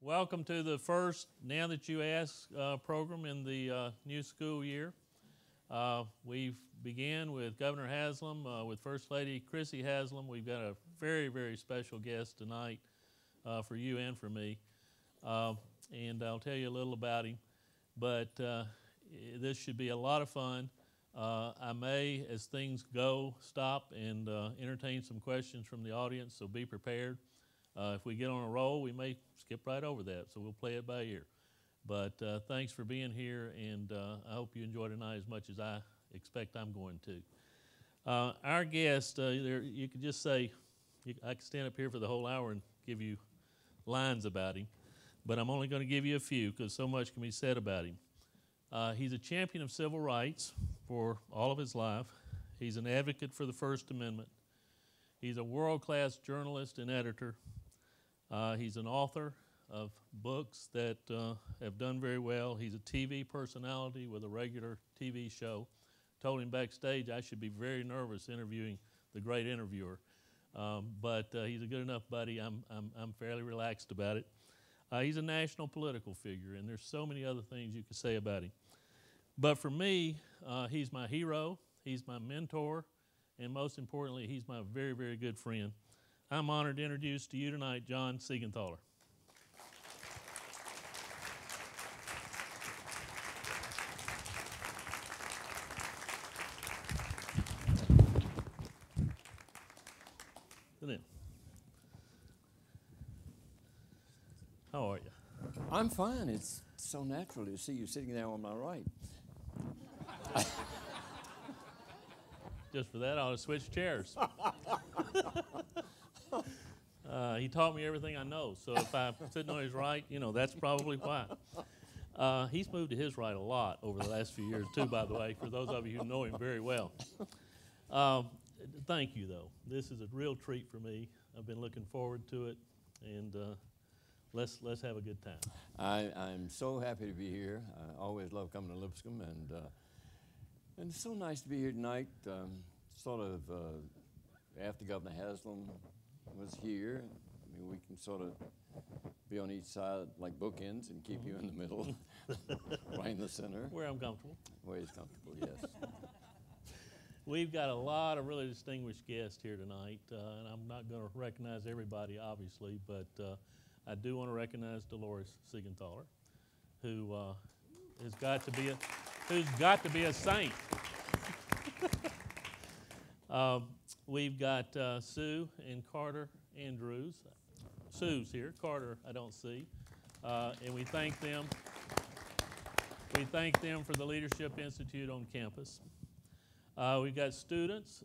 Welcome to the first Now That You Ask program in the new school year. We've began with Governor Haslam, with First Lady Chrissy Haslam. We've got a very, very special guest tonight for you and for me. And I'll tell you a little about him. But this should be a lot of fun. I may, as things go, stop and entertain some questions from the audience, so be prepared. If we get on a roll, we may skip right over that, so we'll play it by ear. But thanks for being here, and I hope you enjoy tonight as much as I expect I'm going to. Our guest, you could just say, I could stand up here for the whole hour and give you lines about him, but I'm only going to give you a few because so much can be said about him. He's a champion of civil rights for all of his life. He's an advocate for the First Amendment. He's a world-class journalist and editor. He's an author of books that have done very well. He's a TV personality with a regular TV show. Told him backstage I should be very nervous interviewing the great interviewer, but he's a good enough buddy. I'm fairly relaxed about it. He's a national political figure, and there's so many other things you could say about him. But for me, he's my hero, he's my mentor, and most importantly, he's my very, very good friend. I'm honored to introduce to you tonight John Seigenthaler. Sit in. How are you? I'm fine. It's so natural to see you sitting there on my right. Just for that, I ought to switch chairs. He taught me everything I know, so if I'm sitting on his right, that's probably why. He's moved to his right a lot over the last few years, too, by the way, for those of you who know him very well. Thank you, though. This is a real treat for me. I've been looking forward to it, and let's have a good time. I'm so happy to be here. I always love coming to Lipscomb, and it's so nice to be here tonight. After Governor Haslam was here, I mean, we can sort of be on each side like bookends and keep you in the middle, right in the center. Where I'm comfortable. Where he's comfortable, yes. We've got a lot of really distinguished guests here tonight, and I'm not going to recognize everybody, obviously, but I do want to recognize Dolores Seigenthaler, who has got to be a saint. We've got Sue and Carter Andrews. Sue's here. Carter, I don't see. And we thank them. We thank them for the Leadership Institute on campus. We've got students,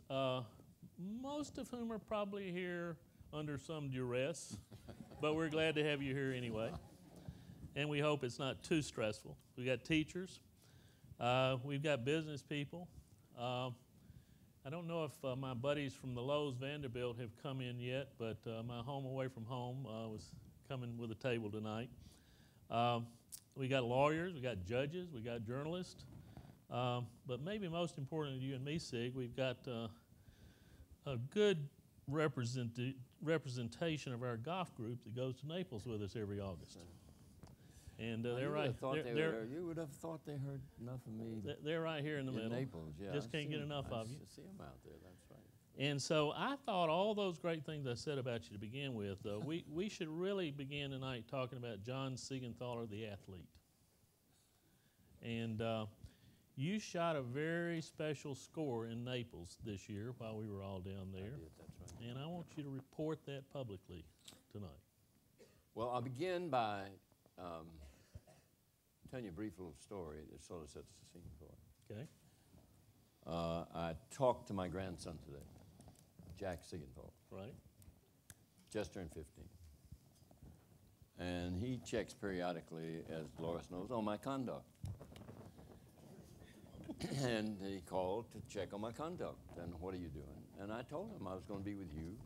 most of whom are probably here under some duress, but we're glad to have you here anyway. And we hope it's not too stressful. We've got teachers. We've got business people. I don't know if my buddies from the Lowe's Vanderbilt have come in yet, but my home away from home was coming with a table tonight. We got lawyers, we got judges, we got journalists, but maybe most important to you and me, Sig, we've got a good representation of our golf group that goes to Naples with us every August. And they're right. You would have thought they heard enough of me. They're right here in the middle. Naples, yeah. Just can't get enough of you. I see them out there. That's right. And so I thought all those great things I said about you to begin with, though, we should really begin tonight talking about John Seigenthaler, the athlete. And you shot a very special score in Naples this year while we were all down there. I did, that's right. And I want you to report that publicly tonight. Well, I'll begin by telling you a brief little story that sort of sets the scene for it. Okay. I talked to my grandson today, Jack Seigenthaler. Right. Just turned 15. And he checks periodically, as Dolores knows, on my conduct. And he called to check on my conduct. And what are you doing? And I told him I was going to be with you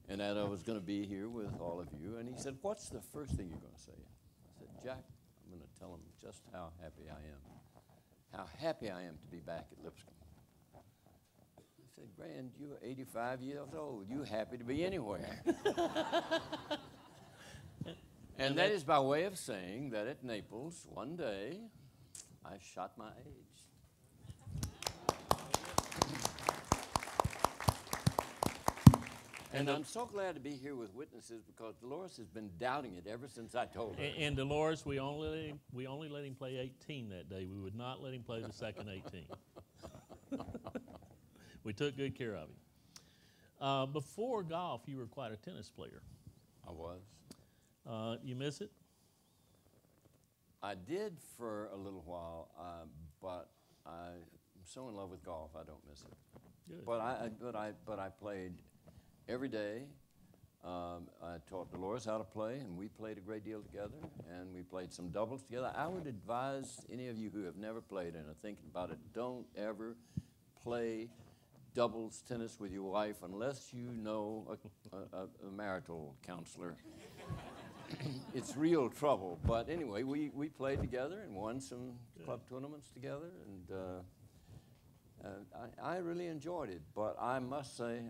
and that I was going to be here with all of you. And he said, what's the first thing you're going to say? I said, Jack, I'm going to tell him just how happy I am. How happy I am to be back at Lipscomb. I said, Grand, you're 85 years old. You're happy to be anywhere. And that is by way of saying that at Naples, one day, I shot my age. And I'm so glad to be here with witnesses because Dolores has been doubting it ever since I told her. And Dolores, we only let him play 18 that day. We would not let him play the second 18. We took good care of him. Before golf, you were quite a tennis player. I was. You miss it? I did for a little while, but I'm so in love with golf, I don't miss it. Good. But I played every day. I taught Dolores how to play, and we played a great deal together, and we played some doubles together. I would advise any of you who have never played and are thinking about it, don't ever play doubles tennis with your wife unless you know a marital counselor. It's real trouble. But anyway, we played together and won some club tournaments together, and I really enjoyed it. But I must say,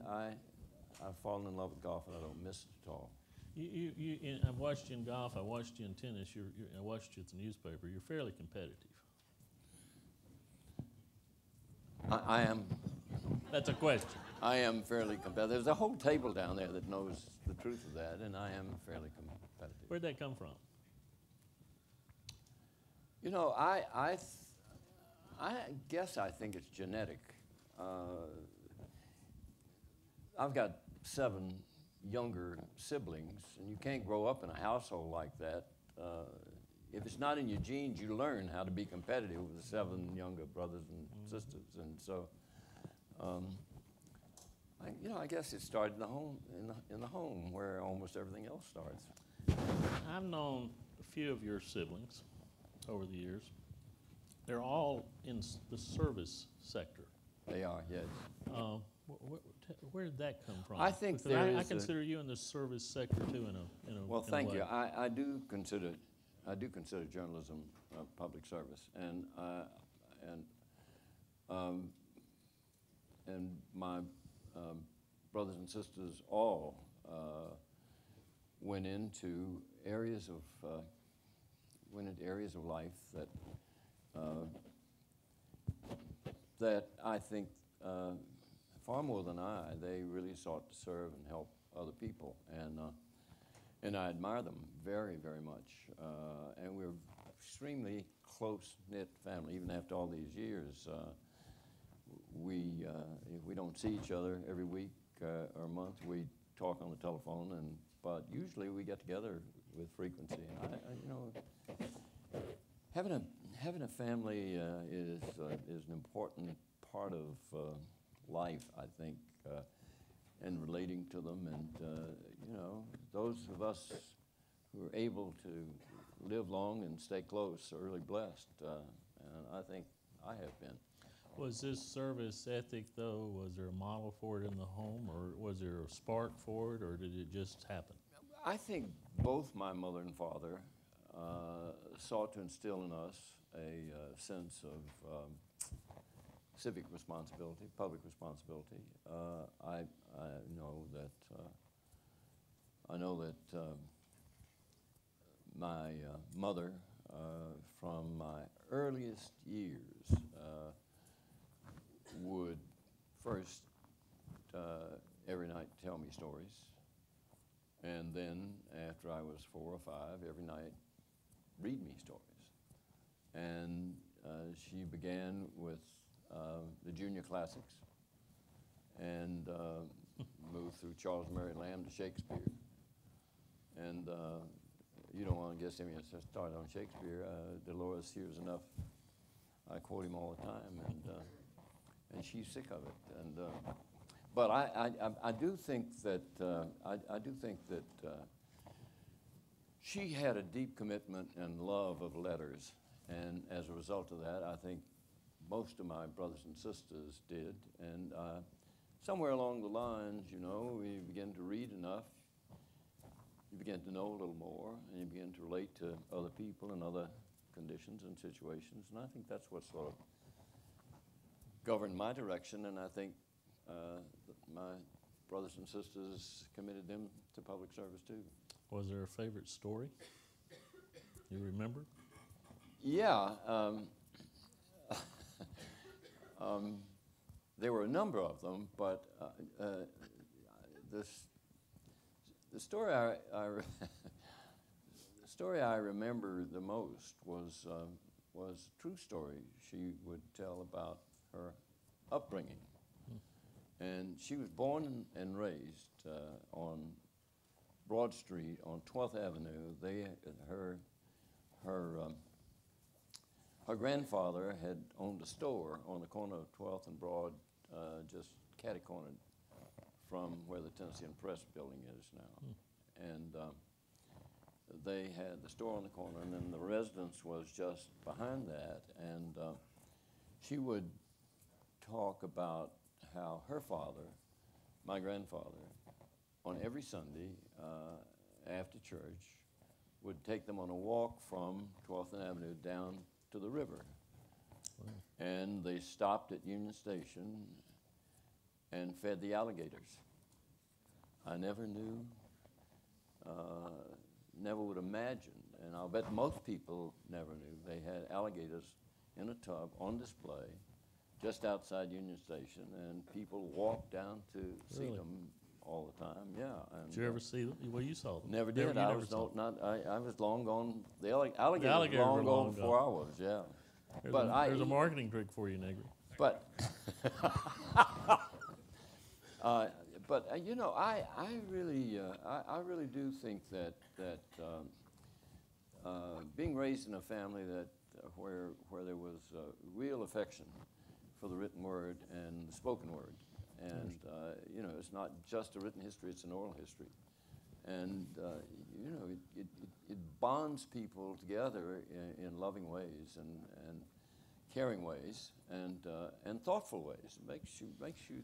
I've fallen in love with golf, and I don't miss it at all. I've watched you in golf. I watched you in tennis. I watched you at the newspaper. You're fairly competitive. I am. That's a question. I am fairly competitive. There's a whole table down there that knows the truth of that, and I am fairly competitive. Where'd that come from? You know, I guess I think it's genetic. I've got 7 younger siblings, and you can't grow up in a household like that. If it's not in your genes, you learn how to be competitive with 7 younger brothers and sisters, and so, I guess it started in the home, in the home where almost everything else starts. I've known a few of your siblings over the years. They're all in the service sector. They are, yes. Where did that come from? I think because I consider you in the service sector too. In a well, thank way. you. I do consider journalism public service, and my brothers and sisters all went into areas of life that I think far more than they really sought to serve and help other people, and I admire them very, very much. And we're extremely close-knit family, even after all these years. We don't see each other every week or month. We talk on the telephone, but usually we get together with frequency. And having a family is an important part of life, I think, and relating to them. And those of us who are able to live long and stay close are really blessed, and I think I have been. Was this service ethic, though, was there a model for it in the home, or was there a spark for it, or did it just happen? I think both my mother and father sought to instill in us a sense of civic responsibility, public responsibility. I know that my mother, from my earliest years, would first every night tell me stories, and then after I was 4 or 5, every night read me stories. And she began with the junior classics and moved through Charles Murray Lamb to Shakespeare. And you don't want to guess him, I started on Shakespeare. Dolores hears enough. I quote him all the time, and she's sick of it. But I do think that she had a deep commitment and love of letters, and as a result of that, I think most of my brothers and sisters did. And somewhere along the lines, we begin to read enough, you begin to know a little more, and you begin to relate to other people and other conditions and situations, and I think that's what sort of governed my direction, and I think my brothers and sisters committed them to public service too. Was there a favorite story? remember? Yeah. There were a number of them, but the story the story I remember the most was a true story she would tell about her upbringing. And she was born and raised on Broad Street on 12th Avenue. Her grandfather had owned a store on the corner of 12th and Broad, just catty-cornered from where the Tennessee and Press building is now. And they had the store on the corner, and then the residence was just behind that. And she would talk about how her father, my grandfather, on every Sunday after church, would take them on a walk from 12th Avenue down to the river. Wow. And they stopped at Union Station and fed the alligators. I never knew, never would imagine, and I'll bet most people never knew, they had alligators in a tub on display just outside Union Station, and people walked down to see them all the time. Yeah. And, did you ever see them? Well, you saw them. Never did. I was long gone. The alligators were long gone before I was. Yeah. There's a marketing trick for you, Negri. But you know, I really do think that being raised in a family that where there was real affection for the written word and the spoken word, and you know, it's not just a written history; it's an oral history, and you know, it bonds people together in loving ways and caring ways and thoughtful ways. It makes you.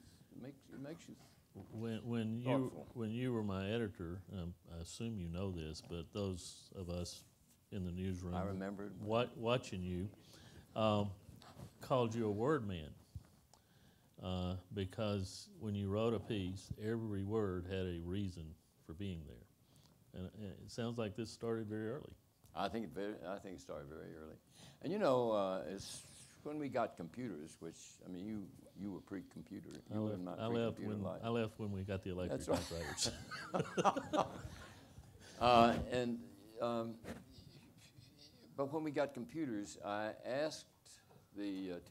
When you were my editor, I assume you know this, but those of us in the newsroom, I remember watching you, called you a word man, because when you wrote a piece, every word had a reason for being there, and it sounds like this started very early. I think it started very early, and you know, it's when we got computers, which I mean, you were pre-computer. I left when we got the electric typewriters. But when we got computers, I asked the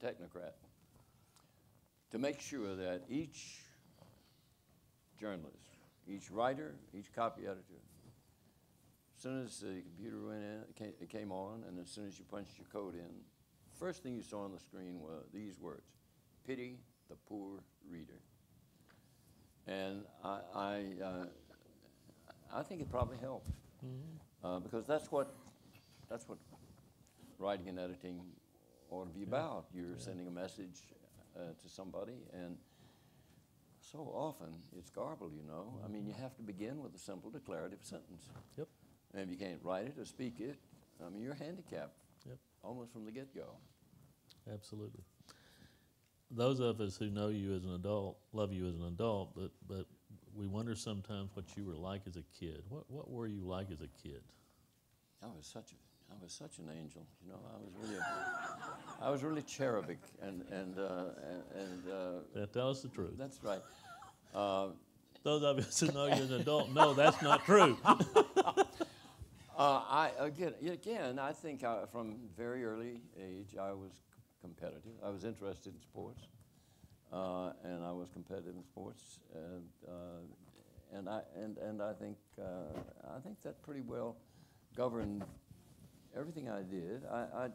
technocrat to make sure that each journalist, each writer, each copy editor, as soon as the computer went in, it came on, and as soon as you punched your code in, first thing you saw on the screen were these words: "Pity the poor reader." And I think it probably helped, because that's what writing and editing ought to be about. You're sending a message to somebody, and so often it's garbled, you know. I mean, you have to begin with a simple declarative sentence. Yep. And if you can't write it or speak it, I mean, you're handicapped. Yep. Almost from the get-go. Absolutely. Those of us who know you as an adult love you as an adult, but we wonder sometimes what you were like as a kid. What were you like as a kid? I was such an angel. You know, I was really cherubic and Tell us the truth. That's right. Those of us who know you as an adult know that's not true. Again, I think from very early age I was competitive. I was interested in sports, and I was competitive in sports, and I think that pretty well governed everything I did. I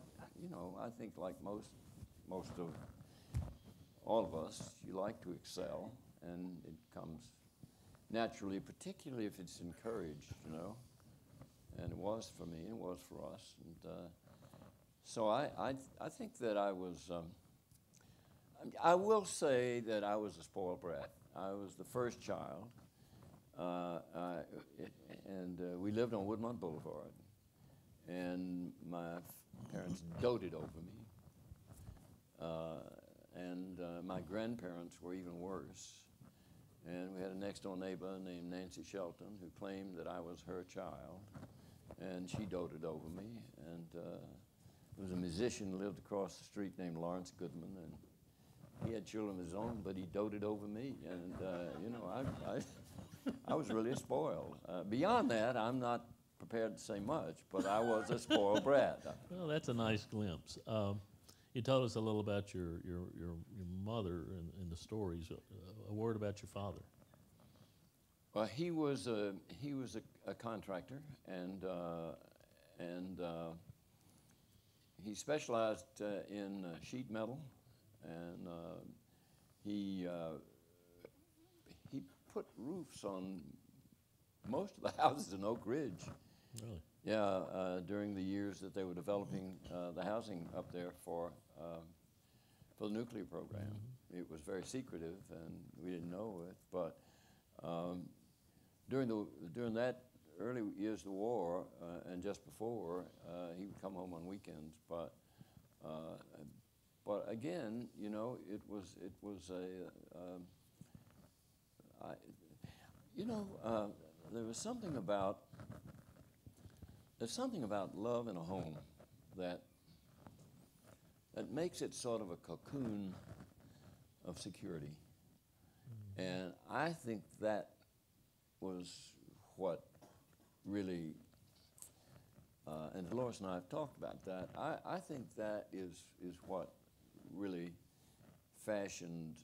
think like most of all of us, you like to excel, and it comes naturally, particularly if it's encouraged, you know. And it was for me, and it was for us. And so I think that I was, I will say that I was a spoiled brat. I was the first child, and we lived on Woodmont Boulevard. And my parents doted over me. And my grandparents were even worse. And we had a next door neighbor named Nancy Shelton who claimed that I was her child. And and she doted over me. And there was a musician who lived across the street named Lawrence Goodman, and he had children of his own, but he doted over me. And you know, I was really spoiled. Beyond that, I'm not prepared to say much, but I was a spoiled brat. Well, that's a nice glimpse. You told us a little about your mother and the stories. A word about your father. Well, he was a contractor, and he specialized in sheet metal, and he put roofs on most of the houses in Oak Ridge. Really? Yeah, during the years that they were developing the housing up there for the nuclear program. Mm-hmm. It was very secretive, and we didn't know it. But during that early years of the war and just before, he would come home on weekends. But again, you know, it was there's something about love in a home that makes it sort of a cocoon of security. And I think that was what really, and Dolores and I have talked about that, I think that is what really fashioned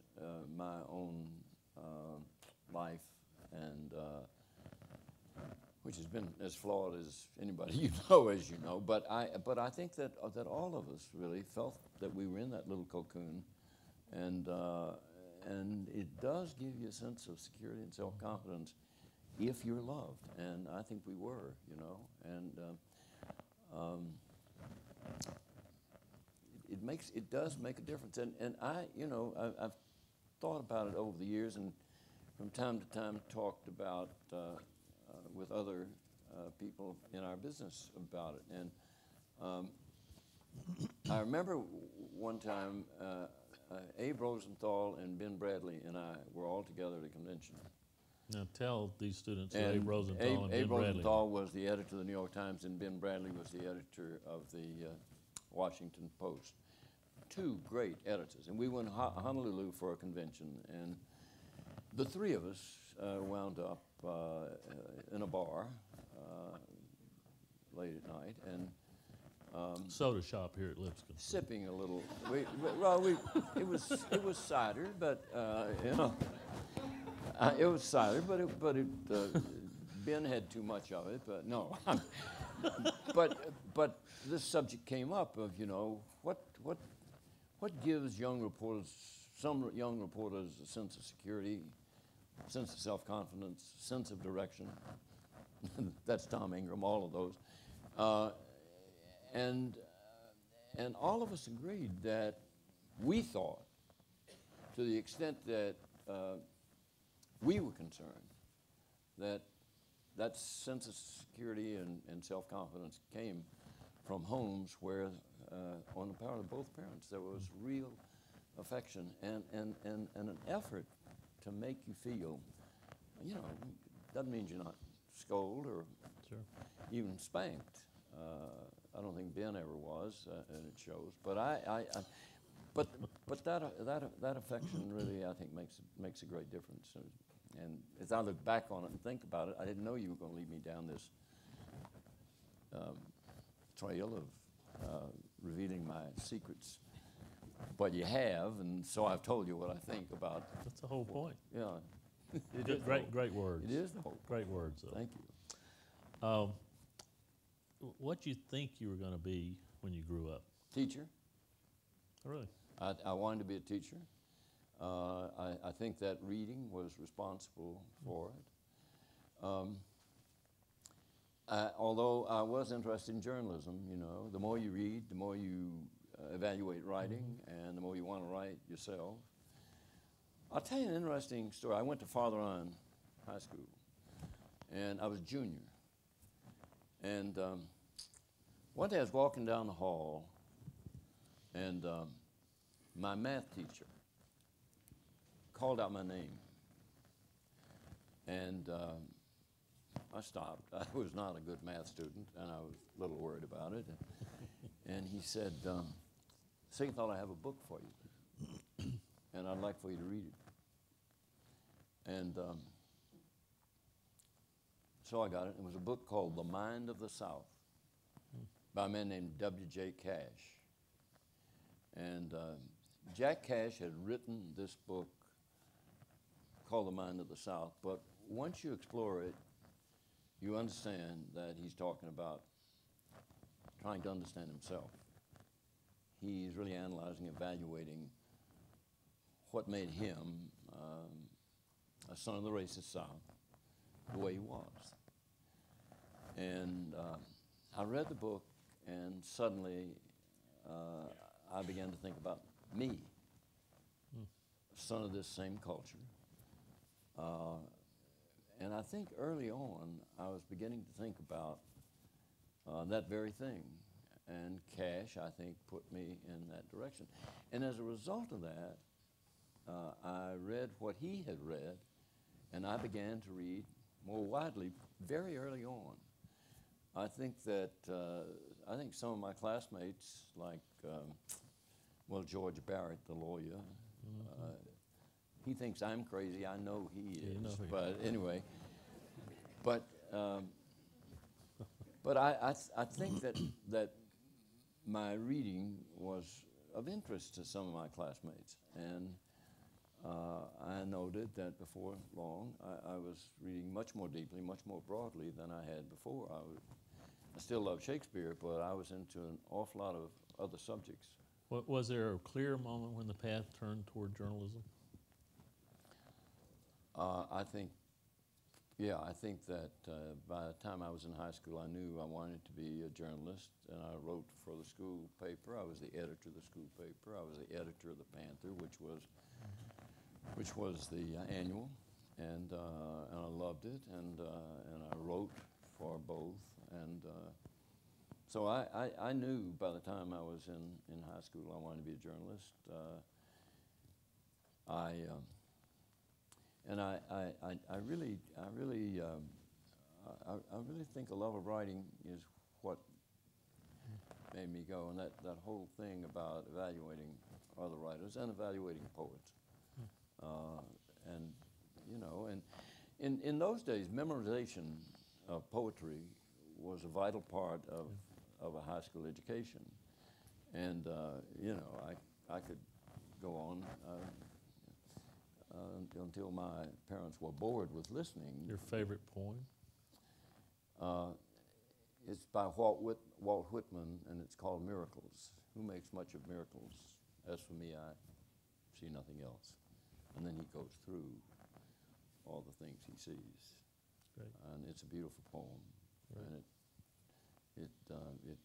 my own life, and which has been as flawed as anybody you know. But I think that all of us really felt that we were in that little cocoon, and it does give you a sense of security and self-confidence if you're loved, and I think we were, you know, and it does make a difference, and I've thought about it over the years, and from time to time talked about with other people in our business about it. And I remember one time Abe Rosenthal and Ben Bradley and I were all together at a convention. Now tell these students who Abe Rosenthal and Ben Abe Bradley. Rosenthal was the editor of the New York Times, and Ben Bradley was the editor of the Washington Post. Two great editors. And we went to Honolulu for a convention, and the three of us wound up in a bar late at night, and soda shop here at Lipscomb. sipping a little. It was cider, but you know, it was cider, but Ben had too much of it. But no, but this subject came up of, you know, what gives some young reporters a sense of security, sense of self-confidence, sense of direction. That's Tom Ingram, all of those. And all of us agreed that we thought, to the extent that we were concerned, that sense of security and self-confidence came from homes where, on the part of both parents, there was real affection and an effort to make you feel, you know, doesn't mean you're not scolded or even spanked. I don't think Ben ever was, and it shows. But but that affection really, I think, makes a great difference. And as I look back on it and think about it, I didn't know you were going to lead me down this trail of revealing my secrets. But you have, and so I've told you what I think about. That's the whole point. Yeah. Great words. It is the whole point. Great words, though. Thank you. What do you think you were going to be when you grew up? Teacher. Really? I wanted to be a teacher. I think that reading was responsible for it. Although I was interested in journalism, you know, the more you read, the more you evaluate writing, and the more you want to write yourself. I'll tell you an interesting story. I went to Father Ryan High School, and I was a junior. And one day I was walking down the hall, and my math teacher called out my name. And I stopped. I was not a good math student, and I was a little worried about it. And he said, Seigenthaler, I have a book for you, and I'd like for you to read it. And so I got it. It was a book called The Mind of the South by a man named W.J. Cash. And Jack Cash had written this book called The Mind of the South, but once you explore it, you understand that he's talking about trying to understand himself. He's really analyzing, evaluating what made him a son of the racist South the way he was. And I read the book, and suddenly I began to think about me, son of this same culture. And I think early on, I was beginning to think about that very thing. And Cash, I think, put me in that direction. And as a result of that, I read what he had read, and I began to read more widely very early on. I think that, I think some of my classmates, like, well, George Barrett, the lawyer, he thinks I'm crazy. I know he is. But anyway, but I think that my reading was of interest to some of my classmates, and I noted that before long I was reading much more deeply, much more broadly than I had before. I still love Shakespeare, but I was into an awful lot of other subjects. Was there a clear moment when the path turned toward journalism? I think that by the time I was in high school, I knew I wanted to be a journalist, and I wrote for the school paper. I was the editor of the school paper. I was the editor of the Panther, which was the annual, and I loved it, and I wrote for both, and so I knew by the time I was in high school I wanted to be a journalist. I really think a love of writing is what made me go, and that whole thing about evaluating other writers and evaluating poets. And you know, and in those days, memorization of poetry was a vital part of a high school education. And you know, I could go on until my parents were bored with listening. Your favorite poem? It's by Walt Whitman, and it's called Miracles. Who makes much of miracles? As for me, I see nothing else. And then he goes through all the things he sees. Great. And it's a beautiful poem. Right. And it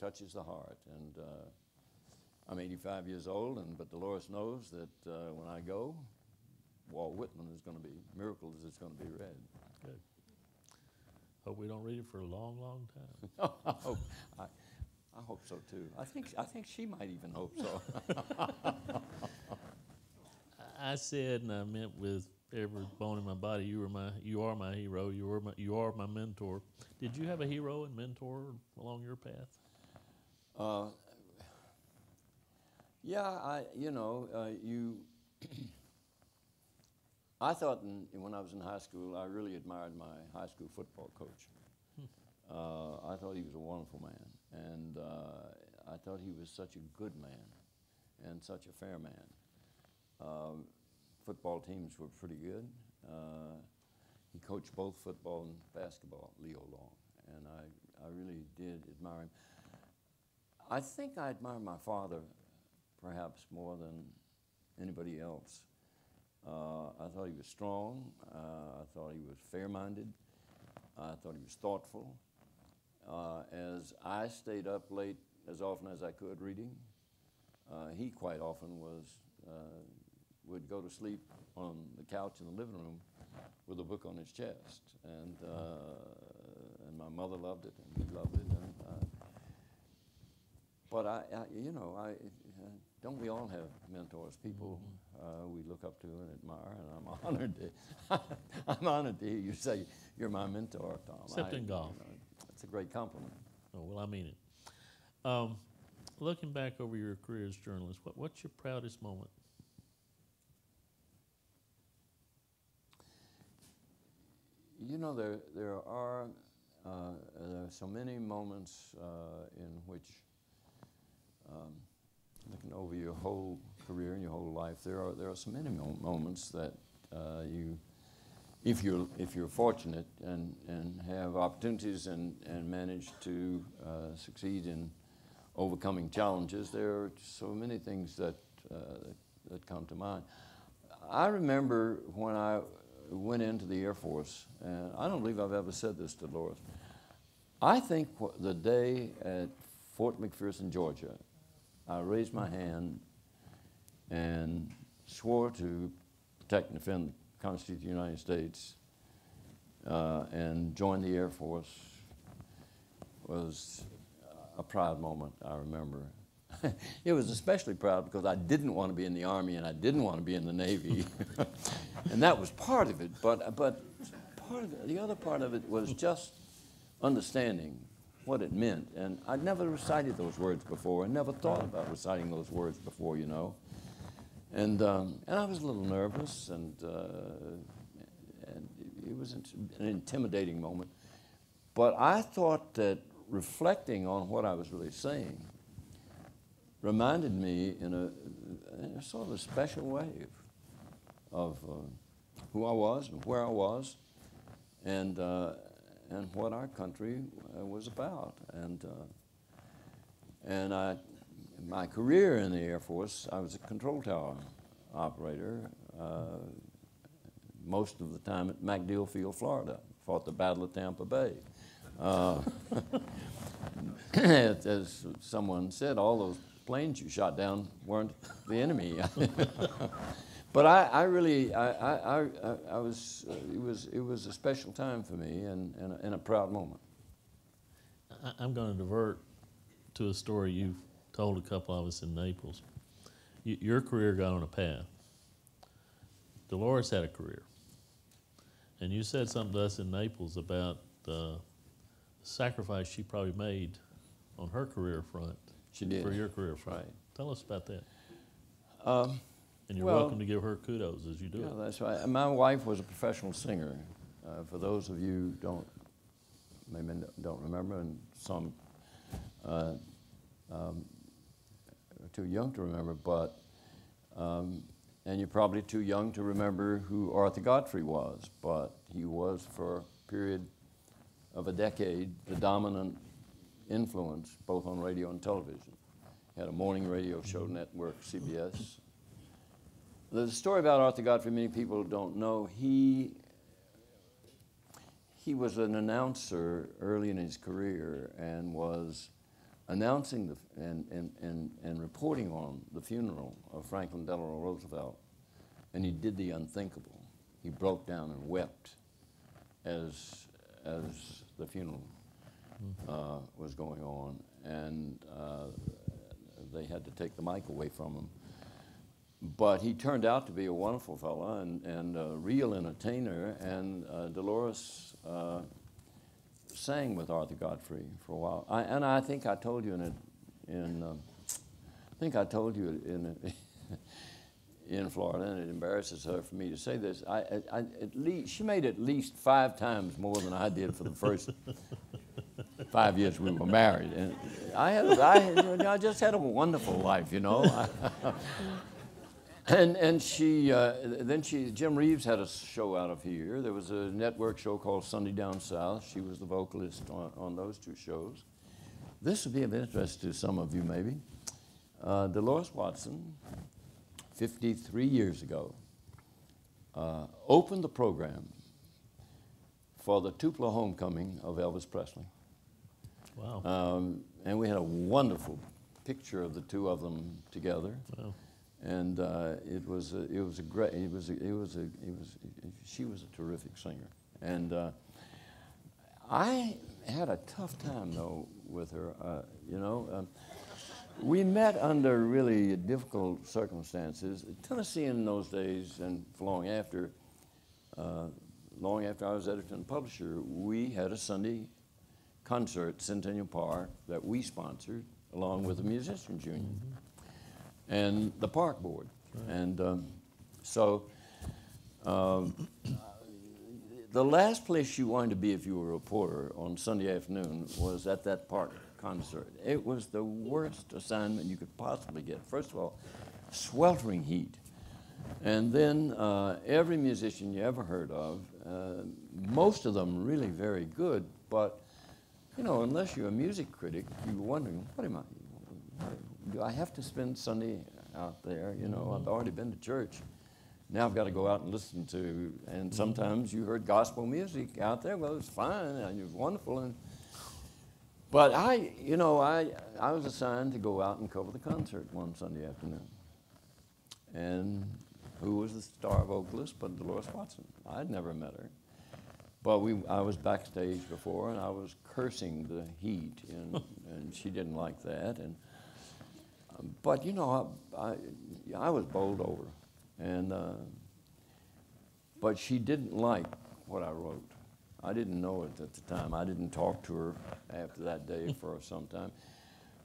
touches the heart. And I'm 85 years old, but Dolores knows that when I go, Walt Whitman is going to be, Miracles is going to be read. Good. Hope we don't read it for a long, long time. I hope so too. I think she might even hope so. I said, and I meant with every bone in my body, you are my hero. You are my mentor. Did you have a hero and mentor along your path? Yeah, I thought when I was in high school, I really admired my high school football coach. I thought he was a wonderful man, and I thought he was such a good man and such a fair man. Football teams were pretty good. He coached both football and basketball, Leo Long, and I really did admire him. I think I admire my father perhaps more than anybody else. I thought he was strong. I thought he was fair-minded. I thought he was thoughtful. As I stayed up late as often as I could reading, he quite often would go to sleep on the couch in the living room with a book on his chest, and my mother loved it, and he loved it. And, but don't we all have mentors, people we look up to and admire, and I'm honored to hear you say you're my mentor, Tom. Except in golf. It's a great compliment. Oh, well, I mean it. Looking back over your career as a journalist, what's your proudest moment? You know, there are so many moments in which, looking over your whole career and your whole life, there are so many moments that if you're fortunate and have opportunities and manage to succeed in overcoming challenges, there are so many things that come to mind. I remember when I went into the Air Force, and I don't believe I've ever said this to Dolores. I think the day at Fort McPherson, Georgia, I raised my hand and swore to protect and defend the Constitution of the United States and joined the Air Force was a proud moment, I remember. It was especially proud because I didn't want to be in the Army and I didn't want to be in the Navy. And that was part of it, but part of it, the other part of it was just understanding what it meant. And I'd never recited those words before. I never thought about reciting those words before, you know. And I was a little nervous, and it was an intimidating moment. But I thought that reflecting on what I was really saying reminded me in a sort of a special way of who I was and where I was, and what our country was about. And my career in the Air Force, I was a control tower operator most of the time at MacDill Field, Florida. Fought the Battle of Tampa Bay. As someone said, all those planes you shot down weren't the enemy. But I really was. It was a special time for me and a proud moment. I'm going to divert to a story you've told a couple of us in Naples. Your career got on a path. Dolores had a career, and you said something to us in Naples about the sacrifice she probably made on her career front. She did. For your career front. Right. Tell us about that. And you're well, welcome to give her kudos as you do it. Yeah, that's right. My wife was a professional singer. For those of you who maybe don't remember, and some are too young to remember, but and you're probably too young to remember who Arthur Godfrey was, but he was for a period of a decade the dominant influence both on radio and television. He had a morning radio show network, CBS. The story about Arthur Godfrey, many people don't know. He was an announcer early in his career and was announcing and reporting on the funeral of Franklin Delano Roosevelt, and he did the unthinkable. He broke down and wept as the funeral was going on, and they had to take the mic away from him. But he turned out to be a wonderful fellow and a real entertainer, and Dolores sang with Arthur Godfrey for a while. I think I told you in Florida, and it embarrasses her for me to say this. She made at least 5 times more than I did for the first 5 years we were married, and I just had a wonderful life, you know. And then Jim Reeves had a show out of here. There was a network show called Sunday Down South. She was the vocalist on those 2 shows. This would be of interest to some of you, maybe. Dolores Watson, 53 years ago, opened the program for the Tupelo homecoming of Elvis Presley. Wow. And we had a wonderful picture of the 2 of them together. Wow. And she was a terrific singer. And I had a tough time though with her, you know. We met under really difficult circumstances. Tennessee in those days, and long after I was editor and publisher, we had a Sunday concert, Centennial Park, that we sponsored, along with the Musicians Union and the Park Board. Right. And the last place you wanted to be if you were a reporter on Sunday afternoon was at that park concert. It was the worst assignment you could possibly get. First of all, sweltering heat. And then every musician you ever heard of, most of them really very good, but you know, unless you're a music critic, you're wondering, do I have to spend Sunday out there? You know, I've already been to church. Now I've got to go out and listen to, and sometimes you heard gospel music out there. Well, it was fine, and it was wonderful. But I was assigned to go out and cover the concert one Sunday afternoon. And who was the star vocalist but Dolores Watson? I'd never met her. But I was backstage before, and I was cursing the heat, and she didn't like that. And but you know, I was bowled over, and but she didn't like what I wrote. I didn't know it at the time. I didn't talk to her after that day for some time.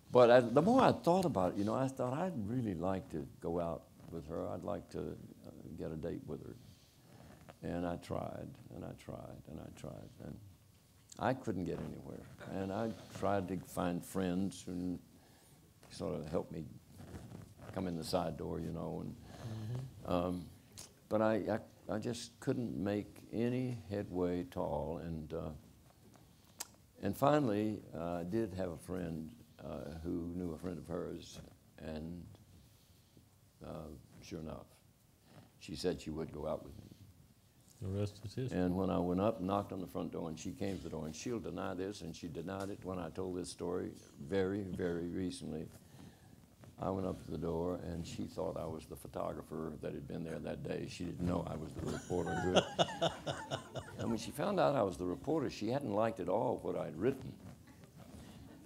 But the more I thought about it, you know, I thought I'd really like to go out with her. I'd like to get a date with her. And I tried, and I tried, and I tried, and I couldn't get anywhere. And I tried to find friends who sort of helped me come in the side door, you know. And but I just couldn't make any headway at all. And finally, I did have a friend who knew a friend of hers, and sure enough, she said she would go out with me. The rest is history. And when I went up and knocked on the front door, and she came to the door, and she'll deny this, and she denied it when I told this story very, very recently. I went up to the door, and she thought I was the photographer that had been there that day. She didn't know I was the reporter. And when she found out I was the reporter, she hadn't liked at all what I'd written.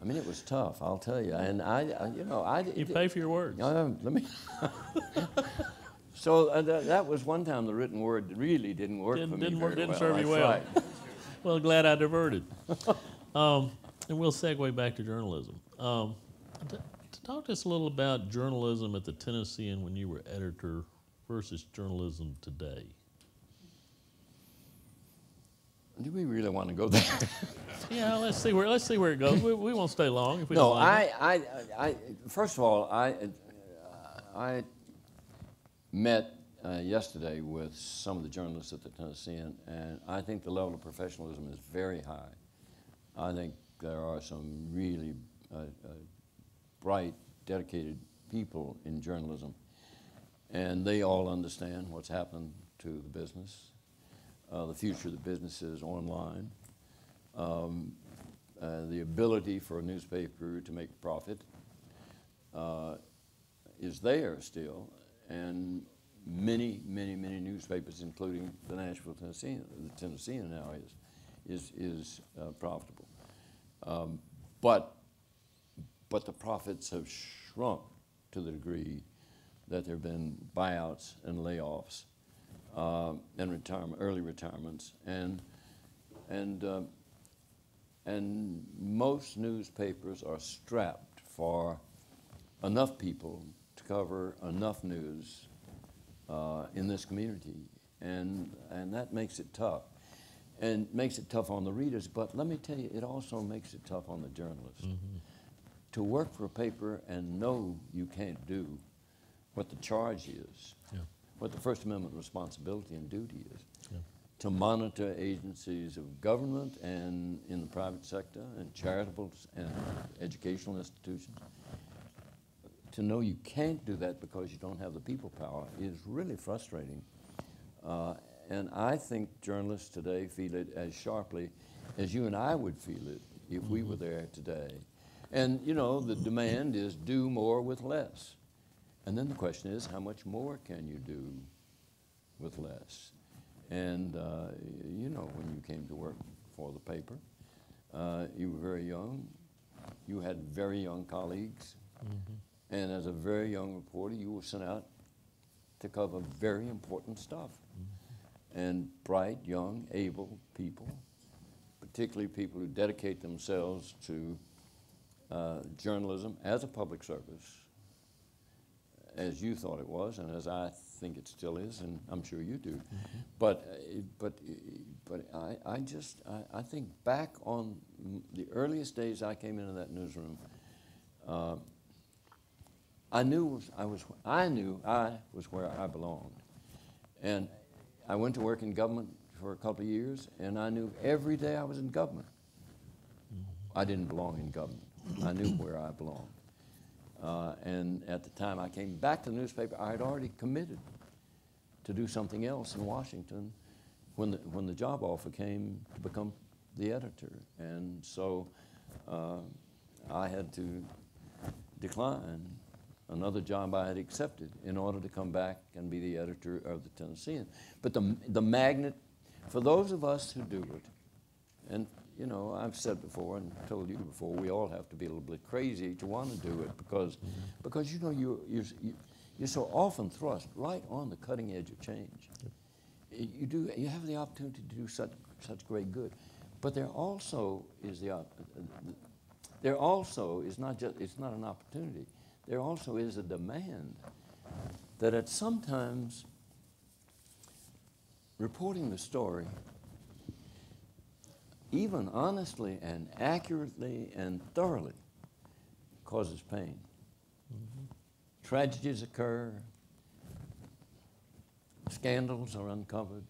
I mean, it was tough, I'll tell you. And You pay for your words. Let me. So that was one time the written word really didn't work for me very well. Serve you well. Right. Well, glad I diverted. And we'll segue back to journalism. Talk to us a little about journalism at the Tennessean when you were editor versus journalism today. Do we really want to go there? Yeah, let's see where it goes. We won't stay long if we don't like it. First of all, I met yesterday with some of the journalists at the Tennessean, and I think the level of professionalism is very high. I think there are some really bright, dedicated people in journalism, and they all understand what's happened to the business. The future of the business is online. The ability for a newspaper to make profit is there still, and many newspapers, including the Nashville Tennessean, the Tennessean now is profitable. But the profits have shrunk to the degree that there have been buyouts and layoffs and early retirements, and most newspapers are strapped for enough people to cover enough news in this community, and that makes it tough, and makes it tough on the readers. But let me tell you, it also makes it tough on the journalists. To work for a paper and know you can't do what the charge is, what the First Amendment responsibility and duty is, to monitor agencies of government and in the private sector and charitable and educational institutions. To know you can't do that because you don't have the people power is really frustrating. And I think journalists today feel it as sharply as you and I would feel it if we were there today. And, you know, the demand is do more with less. And then the question is, how much more can you do with less? And, you know, when you came to work for the paper, you were very young. You had very young colleagues, And as a very young reporter, you were sent out to cover very important stuff. And bright, young, able people, particularly people who dedicate themselves to journalism as a public service, as you thought it was, and as I think it still is, and I'm sure you do. But I think back on the earliest days I came into that newsroom. I knew I was where I belonged, and I went to work in government for a couple of years, and I knew every day I was in government, I didn't belong in government. I knew where I belonged. And at the time I came back to the newspaper, I had already committed to do something else in Washington when the job offer came to become the editor. And so I had to decline another job I had accepted in order to come back and be the editor of the Tennessean. But the magnet, for those of us who do it, and you know, I've said before and told you before, we all have to be a little bit crazy to want to do it because you know you're so often thrust right on the cutting edge of change. You have the opportunity to do such great good, but there also is it's not an opportunity. There also is a demand that at sometimes reporting the story, even honestly and accurately and thoroughly, causes pain. Tragedies occur, scandals are uncovered,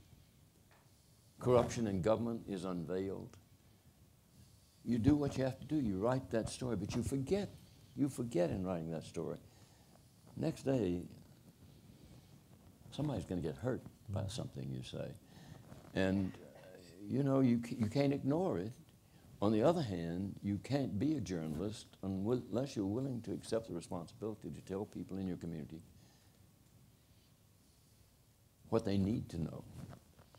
corruption in government is unveiled. You do what you have to do, you write that story, but you forget in writing that story. Next day, somebody's going to get hurt by something you say. And you know, you can't ignore it. On the other hand, you can't be a journalist unless you're willing to accept the responsibility to tell people in your community what they need to know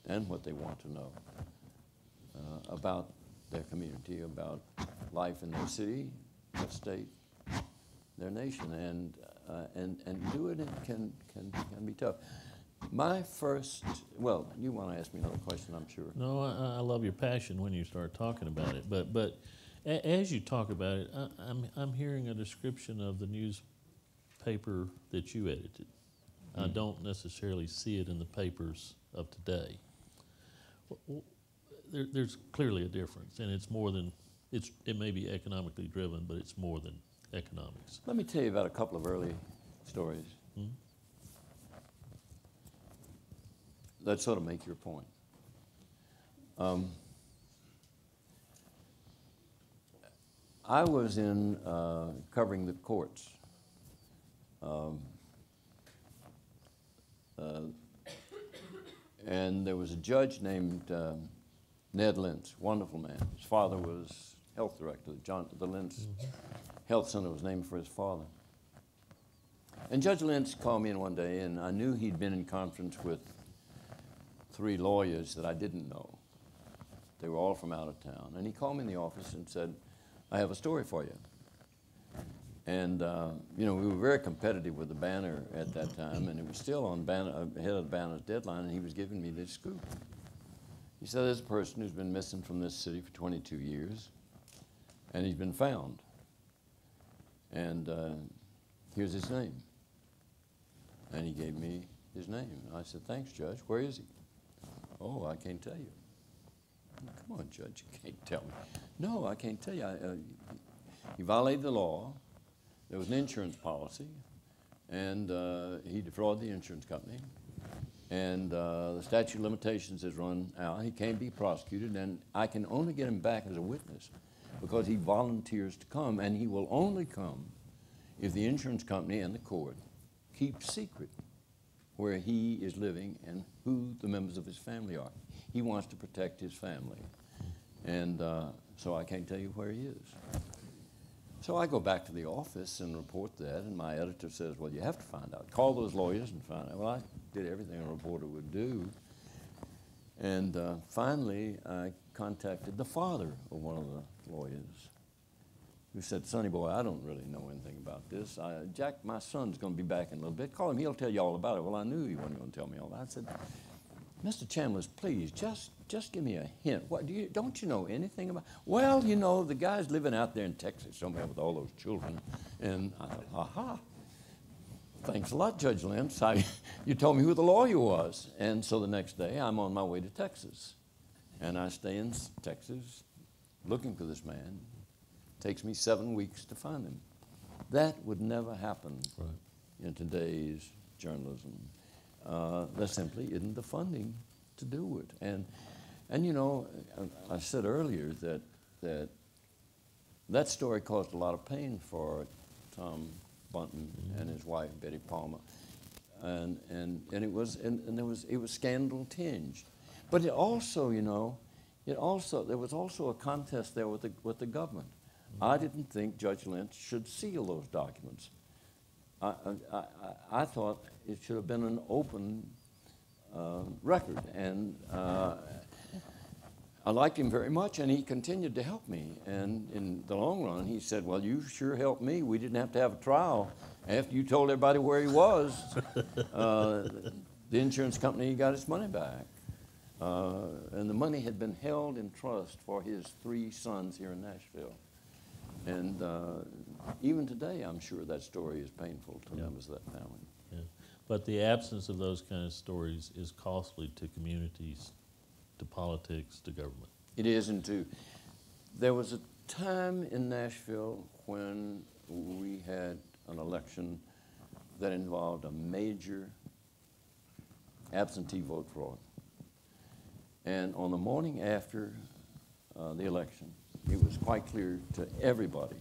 and what they want to know about their community, about life in their city, their state, their nation, and do it can be tough. My first, well, you want to ask me another question, I'm sure. No, I love your passion when you start talking about it. But as you talk about it, I'm hearing a description of the newspaper that you edited. I don't necessarily see it in the papers of today. There's clearly a difference, and it's more than it may be economically driven, but it's more than economics. Let me tell you about a couple of early stories. That sort of make your point. I was in covering the courts. And there was a judge named Ned Lentz, wonderful man. His father was health director. The Lentz Health Center was named for his father. And Judge Lentz called me in one day, and I knew he'd been in conference with 3 lawyers that I didn't know. They were all from out of town. And he called me in the office and said, I have a story for you. And, you know, we were very competitive with the Banner at that time, and it was still on ahead of the Banner's deadline, and he was giving me this scoop. He said, there's a person who's been missing from this city for 22 years, and he's been found. And here's his name. And he gave me his name. And I said, thanks, Judge. Where is he? Oh, I can't tell you. Come on, Judge, you can't tell me. No, I can't tell you. He violated the law. There was an insurance policy, and he defrauded the insurance company. And the statute of limitations has run out. He can't be prosecuted, and I can only get him back as a witness because he volunteers to come, and he will only come if the insurance company and the court keep secret where he is living and who the members of his family are. He wants to protect his family. And so I can't tell you where he is. So I go back to the office and report that, and my editor says, well, you have to find out. Call those lawyers and find out. Well, I did everything a reporter would do. And finally, I contacted the father of one of the lawyers. who said, "Sonny boy, I don't really know anything about this. Jack, my son's going to be back in a little bit. Call him, he'll tell you all about it." Well, I knew he wasn't going to tell me all about it. I said, "Mr. Chandlers, please, just give me a hint. What don't you know anything about?" "Well, you know, the guy's living out there in Texas somewhere with all those children." And I thought, aha. Thanks a lot, Judge Lentz. You told me who the lawyer was. And so the next day, I'm on my way to Texas. And I stay in Texas looking for this man. Takes me 7 weeks to find him. That would never happen in today's journalism. There simply isn't the funding to do it. And you know, I said earlier that story caused a lot of pain for Tom Bunton and his wife Betty Palmer, and it was scandal tinged, but it also, you know, there was also a contest there with the government. I didn't think Judge Lentz should seal those documents. I thought it should have been an open record, and I liked him very much, and he continued to help me. And in the long run, he said, "Well, you sure helped me. We didn't have to have a trial. After you told everybody where he was, the insurance company got its money back." And the money had been held in trust for his 3 sons here in Nashville. And even today, I'm sure that story is painful to members of that family. Yeah. But the absence of those kind of stories is costly to communities, to politics, to government. It is, and there was a time in Nashville when we had an election that involved a major absentee vote fraud. And on the morning after the election, it was quite clear to everybody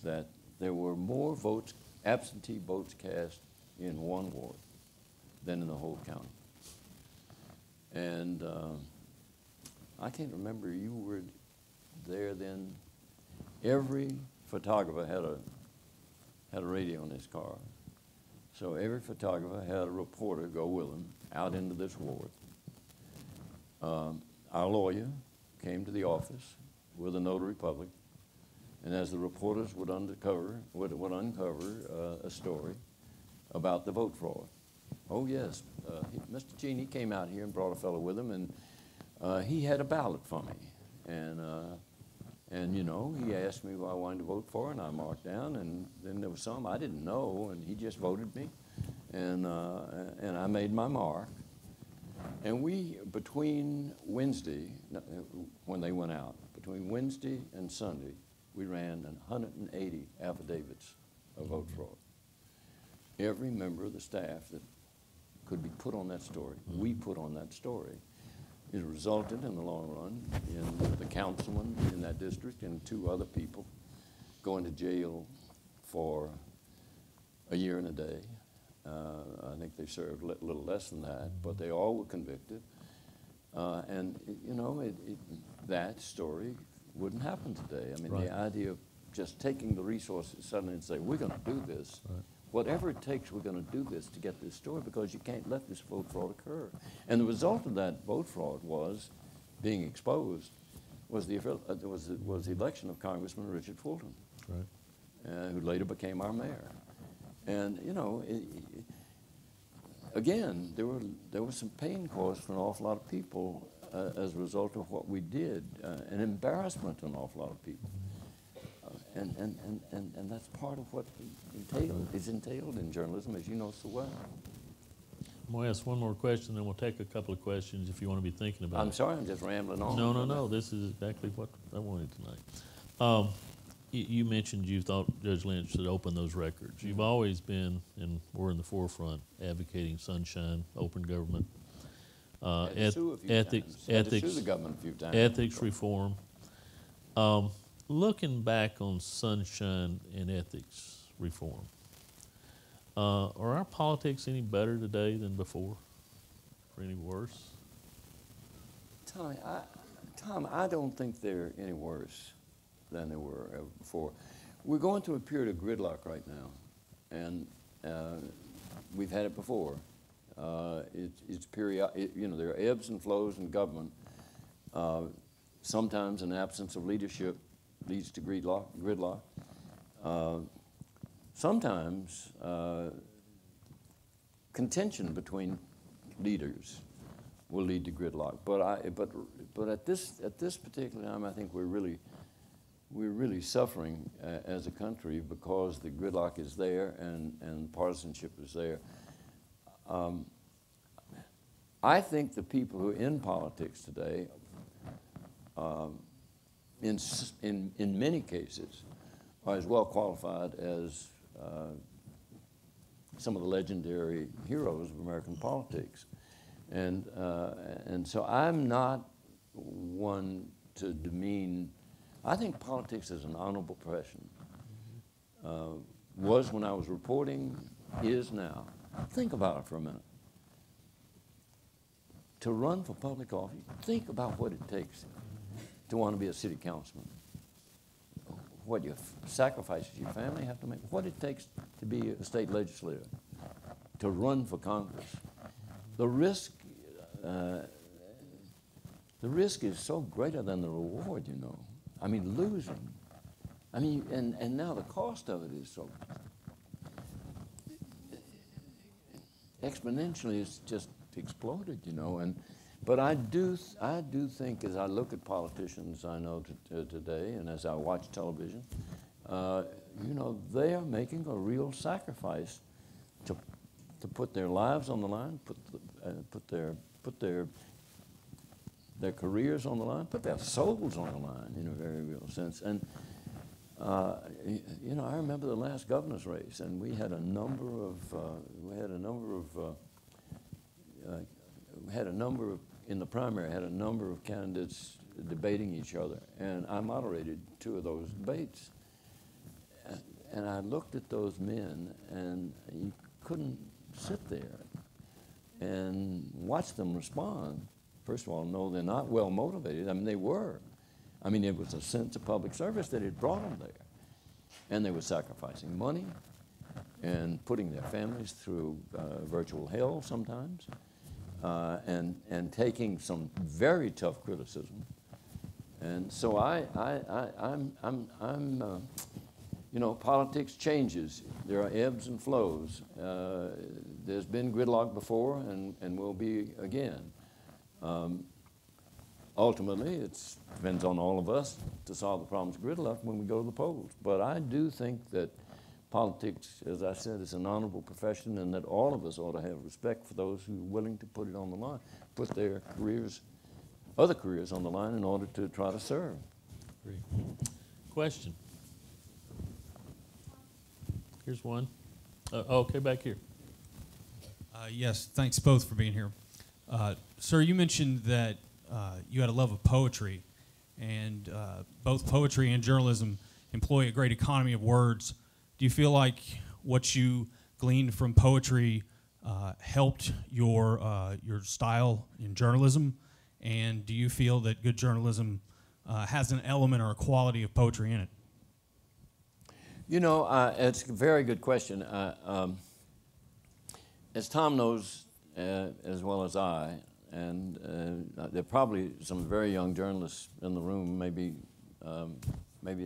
that there were more votes, absentee votes cast in one ward than in the whole county. And I can't remember, you were there then. Every photographer had a radio in his car. So every photographer had a reporter go with him out into this ward. Our lawyer came to the office with a notary public, and as the reporters would uncover a story about the vote fraud. Oh yes, Mr. Cheney came out here and brought a fellow with him, and he had a ballot for me, and you know, he asked me who I wanted to vote for, and I marked down, and then there was some I didn't know, and he just voted me, and I made my mark. And we, between Wednesday, when they went out, between Wednesday and Sunday, we ran 180 affidavits of vote fraud. Every member of the staff that could be put on that story, we put on that story. It resulted in the long run in the councilman in that district and 2 other people going to jail for a year and a day. I think they served a little less than that, but they all were convicted. And you know, that story wouldn't happen today. I mean, the idea of just taking the resources suddenly and say, we're going to do this. Whatever it takes, we're going to do this to get this story, because you can't let this vote fraud occur. And the result of that vote fraud was being exposed was the election of Congressman Richard Fulton, who later became our mayor. And you know, again, there was some pain caused for an awful lot of people as a result of what we did, an embarrassment to an awful lot of people. And that's part of what is entailed in journalism, as you know so well. I'm going to ask one more question, then we'll take a couple of questions if you want to be thinking about it. I'm sorry, I'm just rambling on. No, this is exactly what I wanted tonight. You mentioned you thought Judge Lynch should open those records. You've always been, and we're in the forefront, advocating sunshine, open government, ethics reform. Looking back on sunshine and ethics reform, are our politics any better today than before, or any worse? Tom, I don't think they're any worse than they were ever before. We're going through a period of gridlock right now, and we've had it before. It's period. You know, there are ebbs and flows in government. Sometimes an absence of leadership leads to gridlock. Sometimes contention between leaders will lead to gridlock. But at this particular time, I think we're really suffering as a country because the gridlock is there and partisanship is there. I think the people who are in politics today, in many cases, are as well qualified as some of the legendary heroes of American politics. And so I'm not one to demean. I think politics is an honorable profession. Was when I was reporting, is now. Think about it for a minute. To run for public office, think about what it takes to want to be a city councilman. What your sacrifices your family have to make, what it takes to be a state legislator, to run for Congress. The risk is so greater than the reward, you know. I mean, losing. I mean, and now the cost of it is so exponentially, it's just exploded, you know. But I do think, as I look at politicians I know today, and as I watch television, you know, they are making a real sacrifice to put their lives on the line, put their careers on the line, put their souls on the line in a very real sense. And you know, I remember the last governor's race, and we had a number of in the primary, had a number of candidates debating each other, and I moderated 2 of those debates. And I looked at those men, and you couldn't sit there and watch them respond. First of all, no, they're not well motivated. I mean, they were. I mean, it was a sense of public service that had brought them there. And they were sacrificing money and putting their families through virtual hell sometimes. And taking some very tough criticism, and so you know, politics changes. There are ebbs and flows. There's been gridlock before, and will be again. Ultimately, it depends on all of us to solve the problems of gridlock when we go to the polls. But I do think that politics, as I said, is an honorable profession, and that all of us ought to have respect for those who are willing to put it on the line, put their careers, other careers on the line in order to try to serve. Great. Question? Here's one. Okay, back here. Yes, thanks both for being here. Sir, you mentioned that you had a love of poetry, and both poetry and journalism employ a great economy of words. Do you feel like what you gleaned from poetry helped your style in journalism? And do you feel that good journalism has an element or a quality of poetry in it? You know, it's a very good question. As Tom knows as well as I, and there are probably some very young journalists in the room, maybe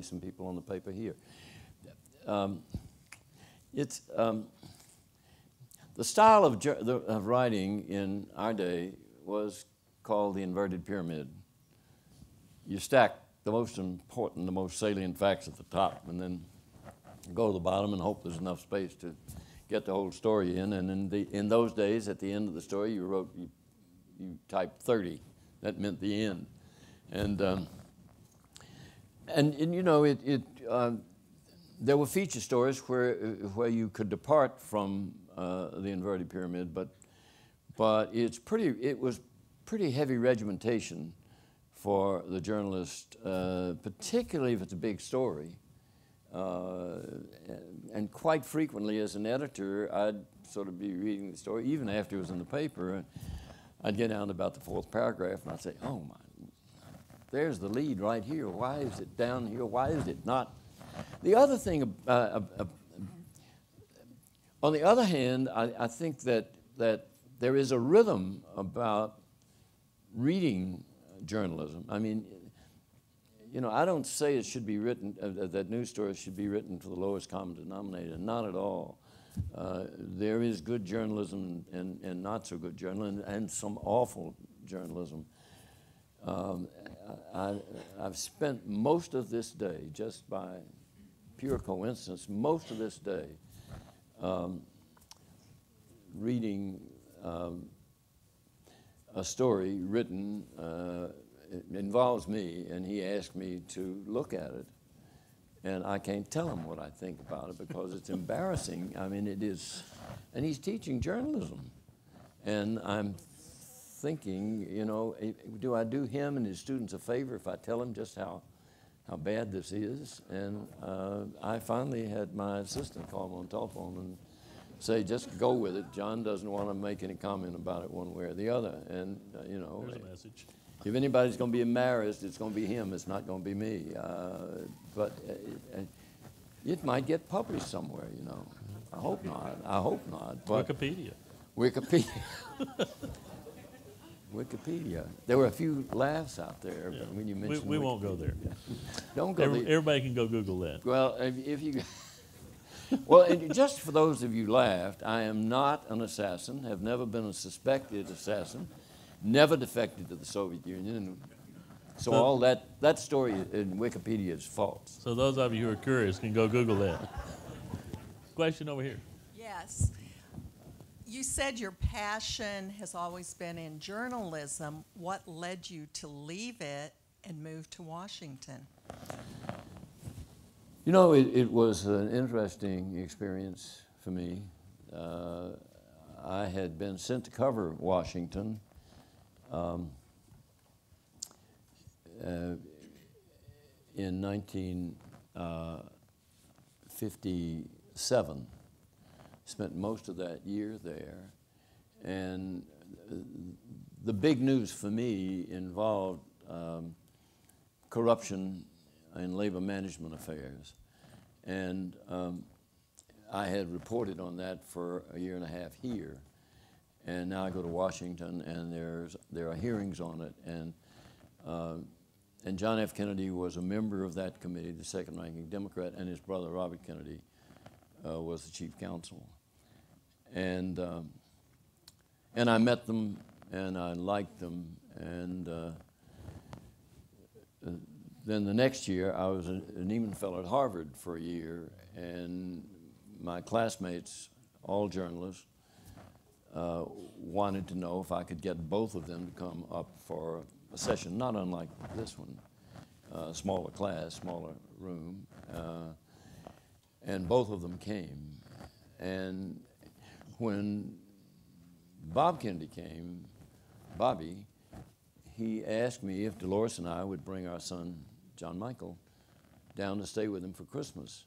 some people on the paper here. It's the style of writing in our day was called the inverted pyramid. You stack the most important, the most salient facts at the top, and then go to the bottom and hope there's enough space to get the whole story in. And in those days, at the end of the story, you typed 30. That meant the end. And you know, there were feature stories where you could depart from the inverted pyramid, but it was pretty heavy regimentation for the journalist, particularly if it's a big story. And quite frequently, as an editor, I'd sort of be reading the story, even after it was in the paper, and I'd get down to about the 4th paragraph, and I'd say, oh my, there's the lead right here. Why is it down here? Why is it not? The other thing, on the other hand, I think that there is a rhythm about reading journalism. I mean, you know, I don't say it should be written, that news stories should be written for the lowest common denominator, not at all. There is good journalism and not so good journalism, and some awful journalism. I've spent most of this day, just by pure coincidence, most of this day reading a story written, it involves me, and he asked me to look at it. And I can't tell him what I think about it because it's embarrassing. I mean, it is, and he's teaching journalism. And I'm thinking, you know, do I do him and his students a favor if I tell him just how bad this is? And I finally had my assistant call him on the telephone and say, just go with it. John doesn't want to make any comment about it one way or the other. And, you know, There's a message. if anybody's going to be embarrassed, it's going to be him. It's not going to be me. But it might get published somewhere, you know. I hope not. I hope not. But Wikipedia. Wikipedia. Wikipedia. There were a few laughs out there Yeah. when you mentioned We won't go there. Don't go there. Everybody can go Google that. Well, if you... Well, and just for those of you laughed, I am not an assassin, have never been a suspected assassin, never defected to the Soviet Union. So all that story in Wikipedia is false. So those of you who are curious can go Google that. Question over here. Yes. You said your passion has always been in journalism. What led you to leave it and move to Washington? You know, it was an interesting experience for me. I had been sent to cover Washington in 1957. Spent most of that year there. And the big news for me involved corruption in labor management affairs. And I had reported on that for a year and a half here. And now I go to Washington, and there are hearings on it. And John F. Kennedy was a member of that committee, the second-ranking Democrat, and his brother Robert Kennedy was the chief counsel. And I met them, and I liked them, and then the next year, I was an Nieman Fellow at Harvard for a year, and my classmates, all journalists, wanted to know if I could get both of them to come up for a session, not unlike this one, smaller class, smaller room, and both of them came. And when Bob Kennedy came, Bobby, he asked me if Dolores and I would bring our son, John Michael, down to stay with him for Christmas.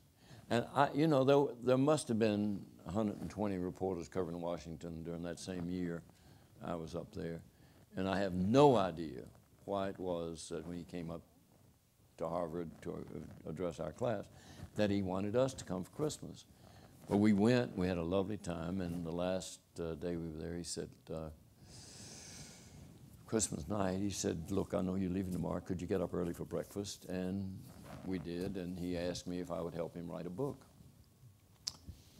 And you know, there must have been 120 reporters covering Washington during that same year I was up there. And I have no idea why it was that when he came up to Harvard to address our class, that he wanted us to come for Christmas. Well, we went, we had a lovely time, and the last day we were there, he said, Christmas night, he said, look, I know you're leaving tomorrow. Could you get up early for breakfast? And we did, and he asked me if I would help him write a book.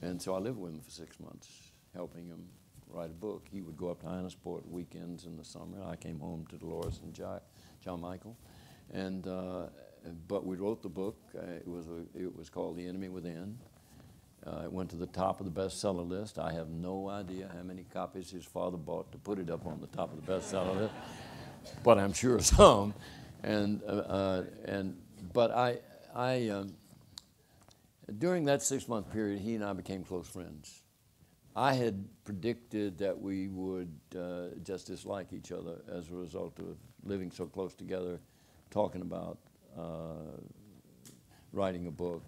And so I lived with him for 6 months, helping him write a book. He would go up to Hyannisport weekends in the summer. I came home to Dolores and John Michael. And, but we wrote the book. It was called The Enemy Within. It went to the top of the bestseller list. I have no idea how many copies his father bought to put it up on the top of the bestseller list, but I'm sure some. But during that 6-month period, he and I became close friends. I had predicted that we would just dislike each other as a result of living so close together, talking about writing a book.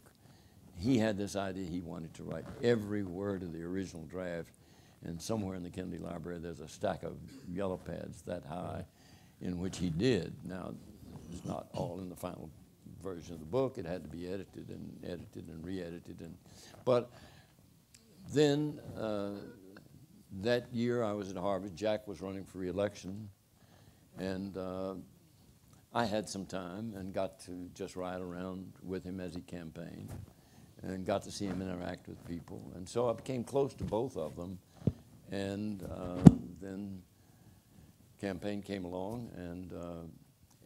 He had this idea he wanted to write every word of the original draft, and somewhere in the Kennedy Library there's a stack of yellow pads that high in which he did. Now, it's not all in the final version of the book. It had to be edited and re-edited. But then that year I was at Harvard. Jack was running for re-election, and I had some time and got to just ride around with him as he campaigned and got to see him interact with people. And so I became close to both of them. And then campaign came along, and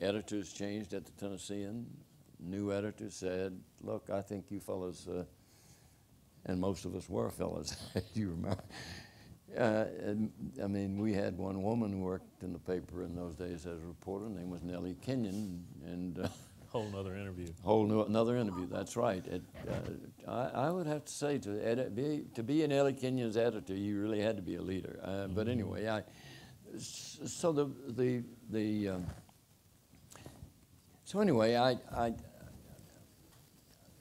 editors changed at the Tennessean. New editor said, look, I think you fellas, and most of us were fellas, you remember. I mean, we had one woman who worked in the paper in those days as a reporter. Her name was Nellie Kenyon, and Whole nother interview. another interview. That's right. I would have to say to be an Nellie Kenyon's editor, you really had to be a leader. But anyway, so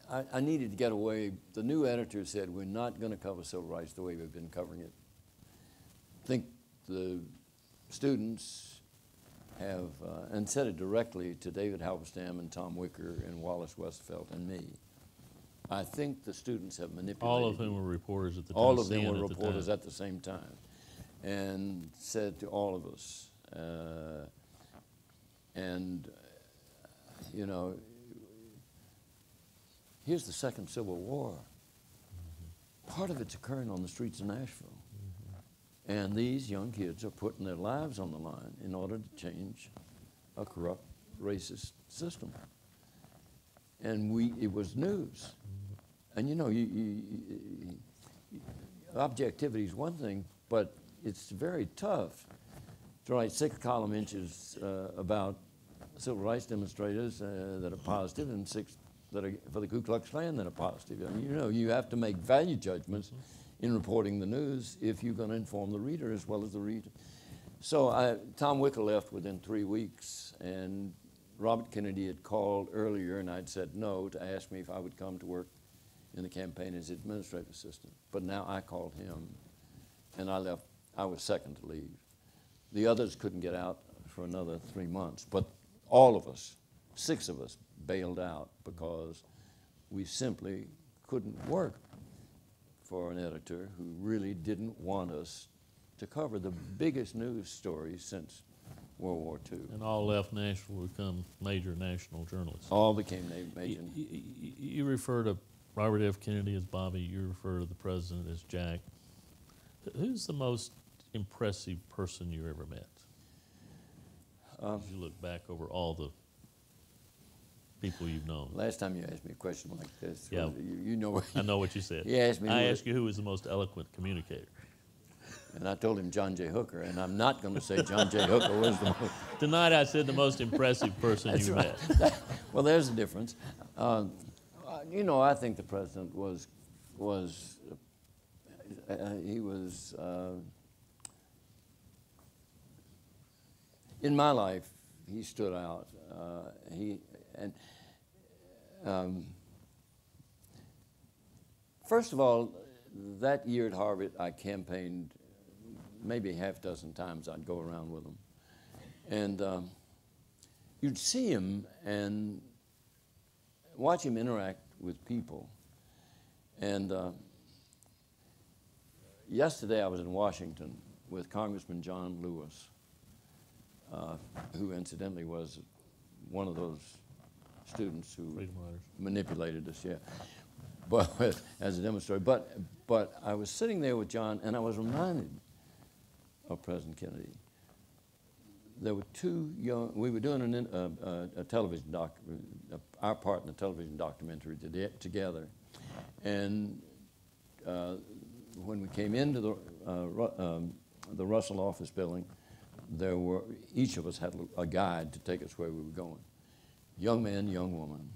I needed to get away. The new editor said, we're not going to cover civil rights the way we've been covering it. I think the students have, and said it directly to David Halberstam and Tom Wicker and Wallace Westfeld and me, I think the students have manipulated. All of whom were reporters at the time. All of them were reporters at the same time, and said to all of us, you know, here's the second Civil War. Part of it's occurring on the streets of Nashville. And these young kids are putting their lives on the line in order to change a corrupt, racist system. And it was news. And you know, objectivity is one thing, but it's very tough to write 6 column inches about civil rights demonstrators that are positive and 6 that are for the Ku Klux Klan that are positive. I mean, you know, you have to make value judgments in reporting the news if you're going to inform the reader as well as the reader. So Tom Wicker left within 3 weeks, and Robert Kennedy had called earlier, and I'd said no, to ask me if I would come to work in the campaign as administrative assistant. But now I called him, and I left. I was second to leave. The others couldn't get out for another 3 months, but all of us, 6 of us, bailed out because we simply couldn't work for an editor who really didn't want us to cover the biggest news stories since World War II. And all left Nashville to become major national journalists. All became major. You refer to Robert F. Kennedy as Bobby. You refer to the president as Jack. Who's the most impressive person you ever met? As you look back over all the people you've known. Last time you asked me a question like this, Yeah. you know. I know what you said. You asked me. I asked you who was the most eloquent communicator. And I told him John J. Hooker, and I'm not going to say John J. Hooker was the most. Tonight I said the most impressive person you met. Well, there's a difference. You know, I think the president in my life, he stood out. First of all, that year at Harvard, I campaigned maybe half dozen times. I'd go around with him. And you'd see him and watch him interact with people. And yesterday I was in Washington with Congressman John Lewis, who incidentally was one of those students who manipulated us, yeah, but as a demonstrator. But I was sitting there with John, and I was reminded of President Kennedy. There were 2 young. We were doing a television our part in a television documentary together, and when we came into the Russell office building, each of us had a guide to take us where we were going. Young man, young woman,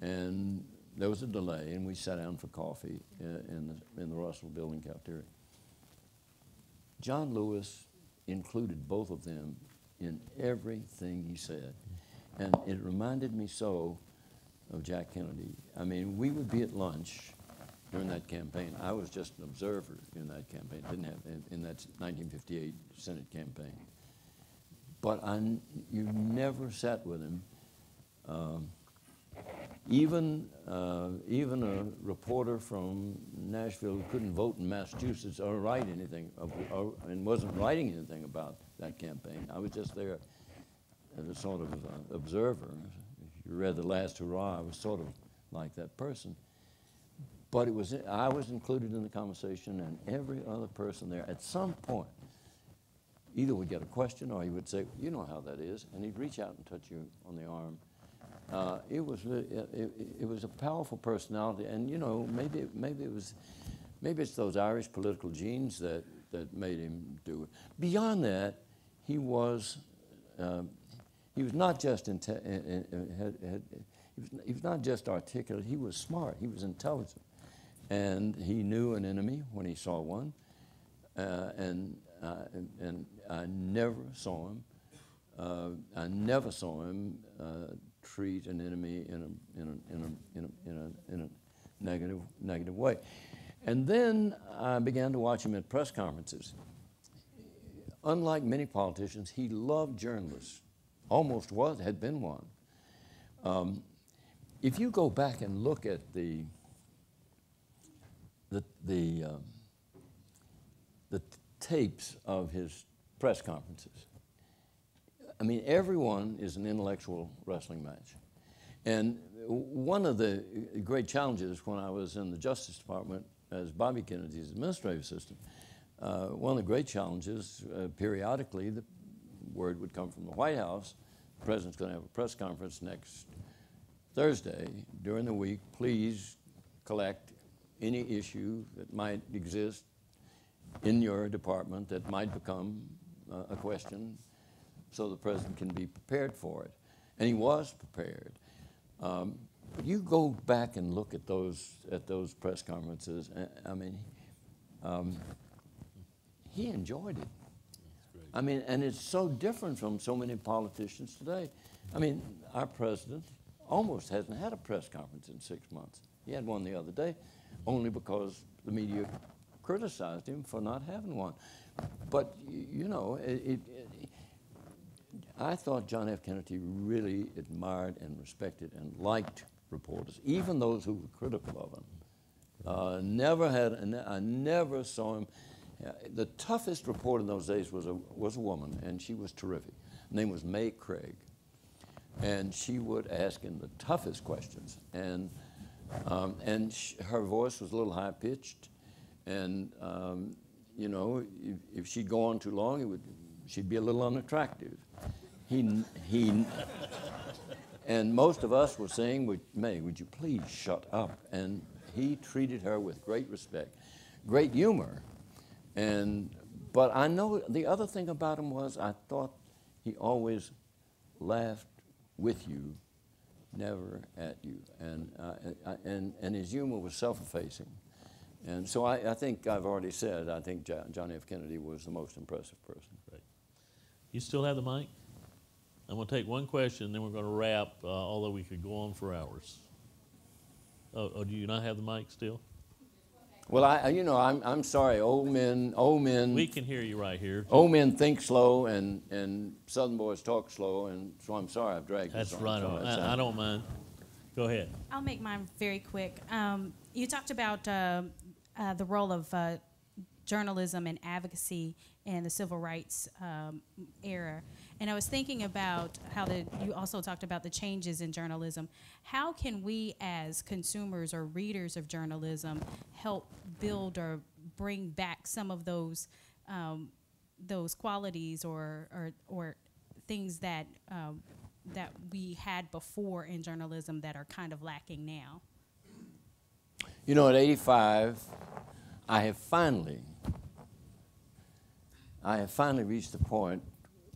and there was a delay, and we sat down for coffee in the Russell building cafeteria. John Lewis included both of them in everything he said, and it reminded me so of Jack Kennedy. I mean, we would be at lunch during that campaign. I was just an observer in that campaign. Didn't have in that 1958 Senate campaign. But you never sat with him. Even a reporter from Nashville who couldn't vote in Massachusetts or write anything and wasn't writing anything about that campaign. I was just there as a sort of observer. If you read The Last Hurrah, I was sort of like that person. But I was included in the conversation, and every other person there at some point either would get a question or he would say, you know how that is, and he'd reach out and touch you on the arm. It was a powerful personality, and you know, maybe it's those Irish political genes that made him do it. Beyond that, he was not just he was not just articulate. He was smart. He was intelligent, and he knew an enemy when he saw one. And I never saw him. Treat an enemy in a negative way. And then I began to watch him at press conferences. Unlike many politicians, he loved journalists. Had been one. If you go back and look at the tapes of his press conferences, I mean, everyone is an intellectual wrestling match. And one of the great challenges when I was in the Justice Department as Bobby Kennedy's administrative assistant, one of the great challenges, periodically, the word would come from the White House, the president's going to have a press conference next Thursday. During the week, please collect any issue that might exist in your department that might become a question, so the president can be prepared for it. And he was prepared. But you go back and look at those press conferences, I mean, he enjoyed it. I mean, and it's so different from so many politicians today. I mean, our president almost hasn't had a press conference in 6 months. He had one the other day, only because the media criticized him for not having one. But, you know, I thought John F. Kennedy really admired and respected and liked reporters, even those who were critical of him. I never saw him. The toughest reporter in those days was a woman, and she was terrific. Her name was May Craig. And she would ask him the toughest questions. And her voice was a little high-pitched. And, you know, if she'd go on too long, she'd be a little unattractive. And most of us were saying, May, would you please shut up? And he treated her with great respect, great humor. But I know the other thing about him was I thought he always laughed with you, never at you. And his humor was self-effacing. And so I think I've already said, I think John F. Kennedy was the most impressive person. Great. You still have the mic? I'm going to take one question, then we're going to wrap, although we could go on for hours. Oh, do you not have the mic still? Well, I'm sorry, old men. We can hear you right here. Old men think slow, and Southern boys talk slow, and so I'm sorry I've dragged this on. That's right. I don't mind. Go ahead. I'll make mine very quick. You talked about the role of journalism and advocacy in the civil rights era. And I was thinking about how you also talked about the changes in journalism. How can we as consumers or readers of journalism help build or bring back some of those qualities or things that we had before in journalism that are kind of lacking now? You know, at 85, I have finally reached the point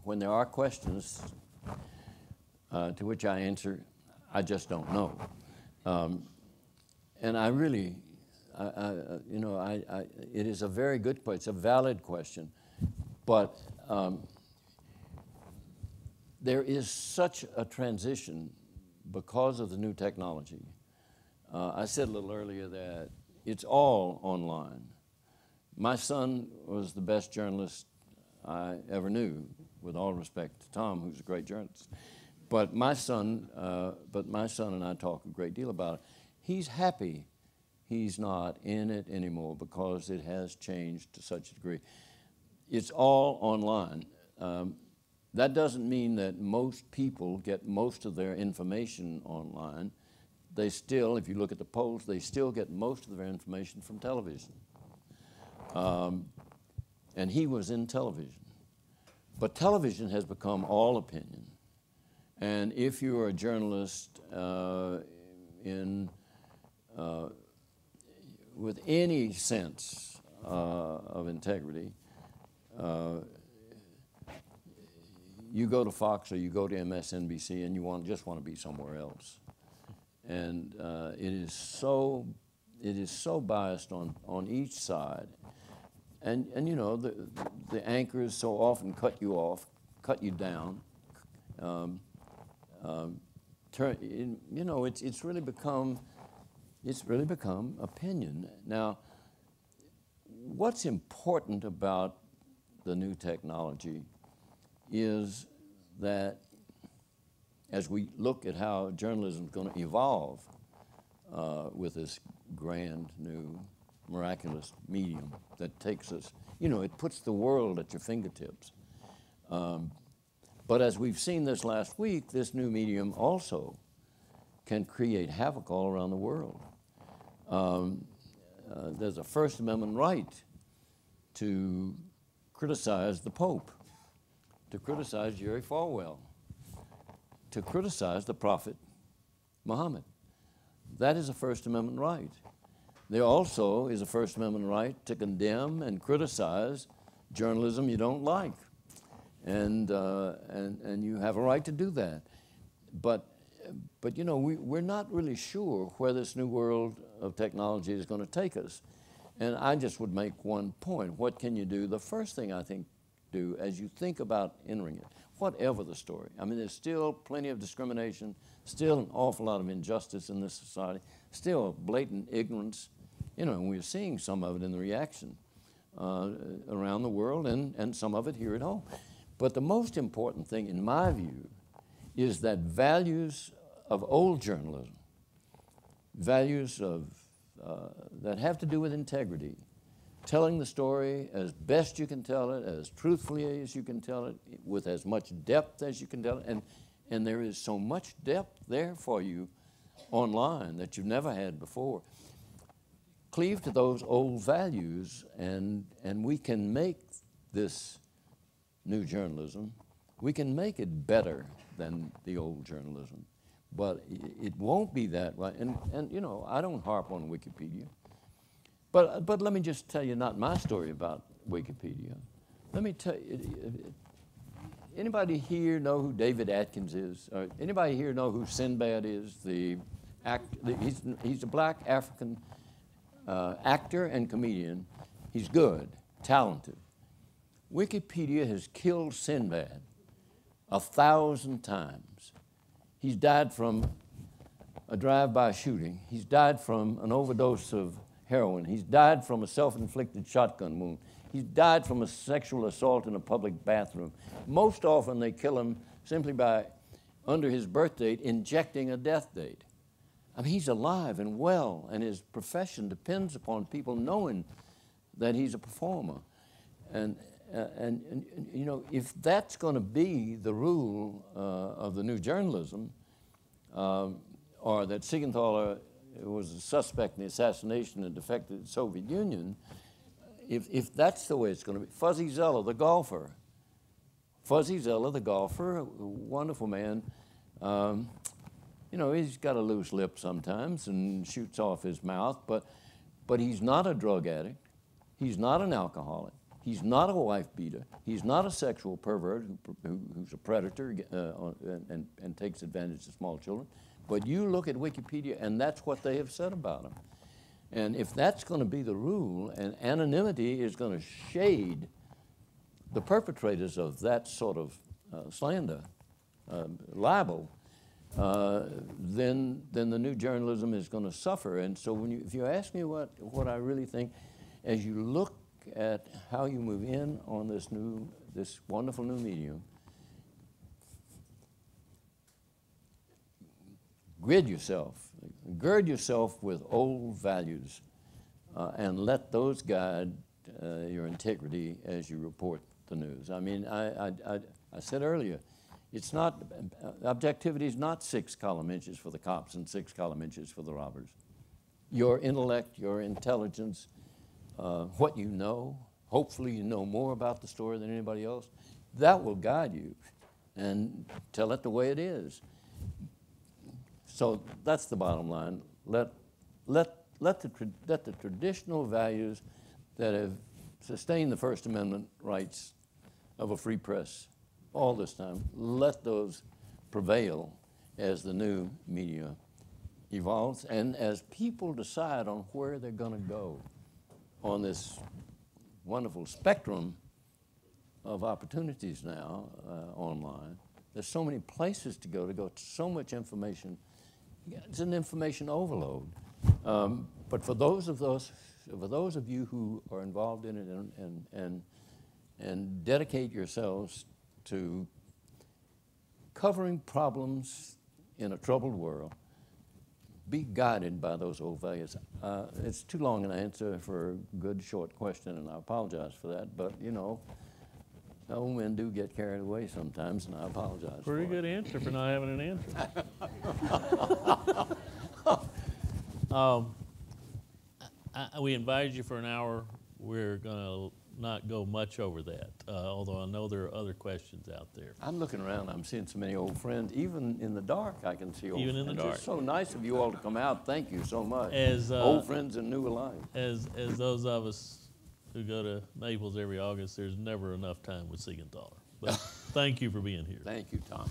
when there are questions to which I answer, I just don't know. And I really, it is a very good question. It's a valid question. But there is such a transition because of the new technology. I said a little earlier that it's all online. My son was the best journalist I ever knew, with all respect to Tom, who's a great journalist. But my son and I talk a great deal about it. He's happy he's not in it anymore because it has changed to such a degree. It's all online. That doesn't mean that most people get most of their information online. They still, if you look at the polls, they still get most of their information from television. And he was in television. But television has become all opinion. And if you are a journalist with any sense of integrity, you go to Fox or you go to MSNBC and you just want to be somewhere else. And it is so biased on each side. And you know, the anchors so often cut you off, cut you down. You know, it's really become opinion. Now, what's important about the new technology is that as we look at how journalism is going to evolve with this grand new miraculous medium that takes us, you know, it puts the world at your fingertips. But as we've seen this last week, this new medium also can create havoc all around the world. There's a First Amendment right to criticize the Pope, to criticize Jerry Falwell, to criticize the Prophet Muhammad. That is a First Amendment right. There also is a First Amendment right to condemn and criticize journalism you don't like. And you have a right to do that. But you know, we're not really sure where this new world of technology is going to take us. And I just would make one point. What can you do? The first thing I think do as you think about entering it, whatever the story. I mean, there's still plenty of discrimination, still an awful lot of injustice in this society, still blatant ignorance. You know, and we're seeing some of it in the reaction around the world and some of it here at home. But the most important thing, in my view, is that values of old journalism, values that have to do with integrity, telling the story as best you can tell it, as truthfully as you can tell it, with as much depth as you can tell it. And there is so much depth there for you online that you've never had before. Cleave to those old values, and we can make this new journalism, we can make it better than the old journalism. But it won't be that way. And you know, I don't harp on Wikipedia. But let me just tell you not my story about Wikipedia. Let me tell you, anybody here know who David Atkins is? Or anybody here know who Sinbad is? He's a black African actor and comedian. He's good, talented. Wikipedia has killed Sinbad 1,000 times. He's died from a drive-by shooting. He's died from an overdose of heroin. He's died from a self-inflicted shotgun wound. He's died from a sexual assault in a public bathroom. Most often they kill him simply by, under his birth date, injecting a death date. I mean, he's alive and well, and his profession depends upon people knowing that he's a performer. And you know, if that's going to be the rule of the new journalism, or that Seigenthaler was a suspect in the assassination and defected to the Soviet Union, if that's the way it's going to be. Fuzzy Zeller, the golfer. Fuzzy Zeller, the golfer, a wonderful man. You know, he's got a loose lip sometimes and shoots off his mouth, but he's not a drug addict. He's not an alcoholic. He's not a wife beater. He's not a sexual pervert who's a predator and takes advantage of small children. But you look at Wikipedia, and that's what they have said about him. And if that's going to be the rule, and anonymity is going to shade the perpetrators of that sort of slander, libel, then the new journalism is going to suffer. And so if you ask me what I really think, as you look at how you move in on this wonderful new medium, gird yourself with old values, and let those guide your integrity as you report the news. I mean, I I said earlier, it's not, objectivity is not 6 column inches for the cops and 6 column inches for the robbers. Your intellect, your intelligence, what you know, hopefully you know more about the story than anybody else, that will guide you and tell it the way it is. So that's the bottom line. Let the traditional values that have sustained the First Amendment rights of a free press all this time, let those prevail as the new media evolves and as people decide on where they're going to go on this wonderful spectrum of opportunities now online. There's so many places to go to so much information. It's an information overload. But for those of you who are involved in it and dedicate yourselves to covering problems in a troubled world, be guided by those old values. It's too long an answer for a good short question, and I apologize for that. But you know, old men do get carried away sometimes, and I apologize. Pretty good answer for not having an answer. We invited you for an hour. We're going to not go much over that, although I know there are other questions out there. I'm looking around. I'm seeing so many old friends. Even in the dark, I can see old Even in friends. the dark. It's so nice of you all to come out. Thank you so much. As old friends and new alike. As those of us who go to Naples every August, there's never enough time with Seigenthaler. But thank you for being here. Thank you, Tom.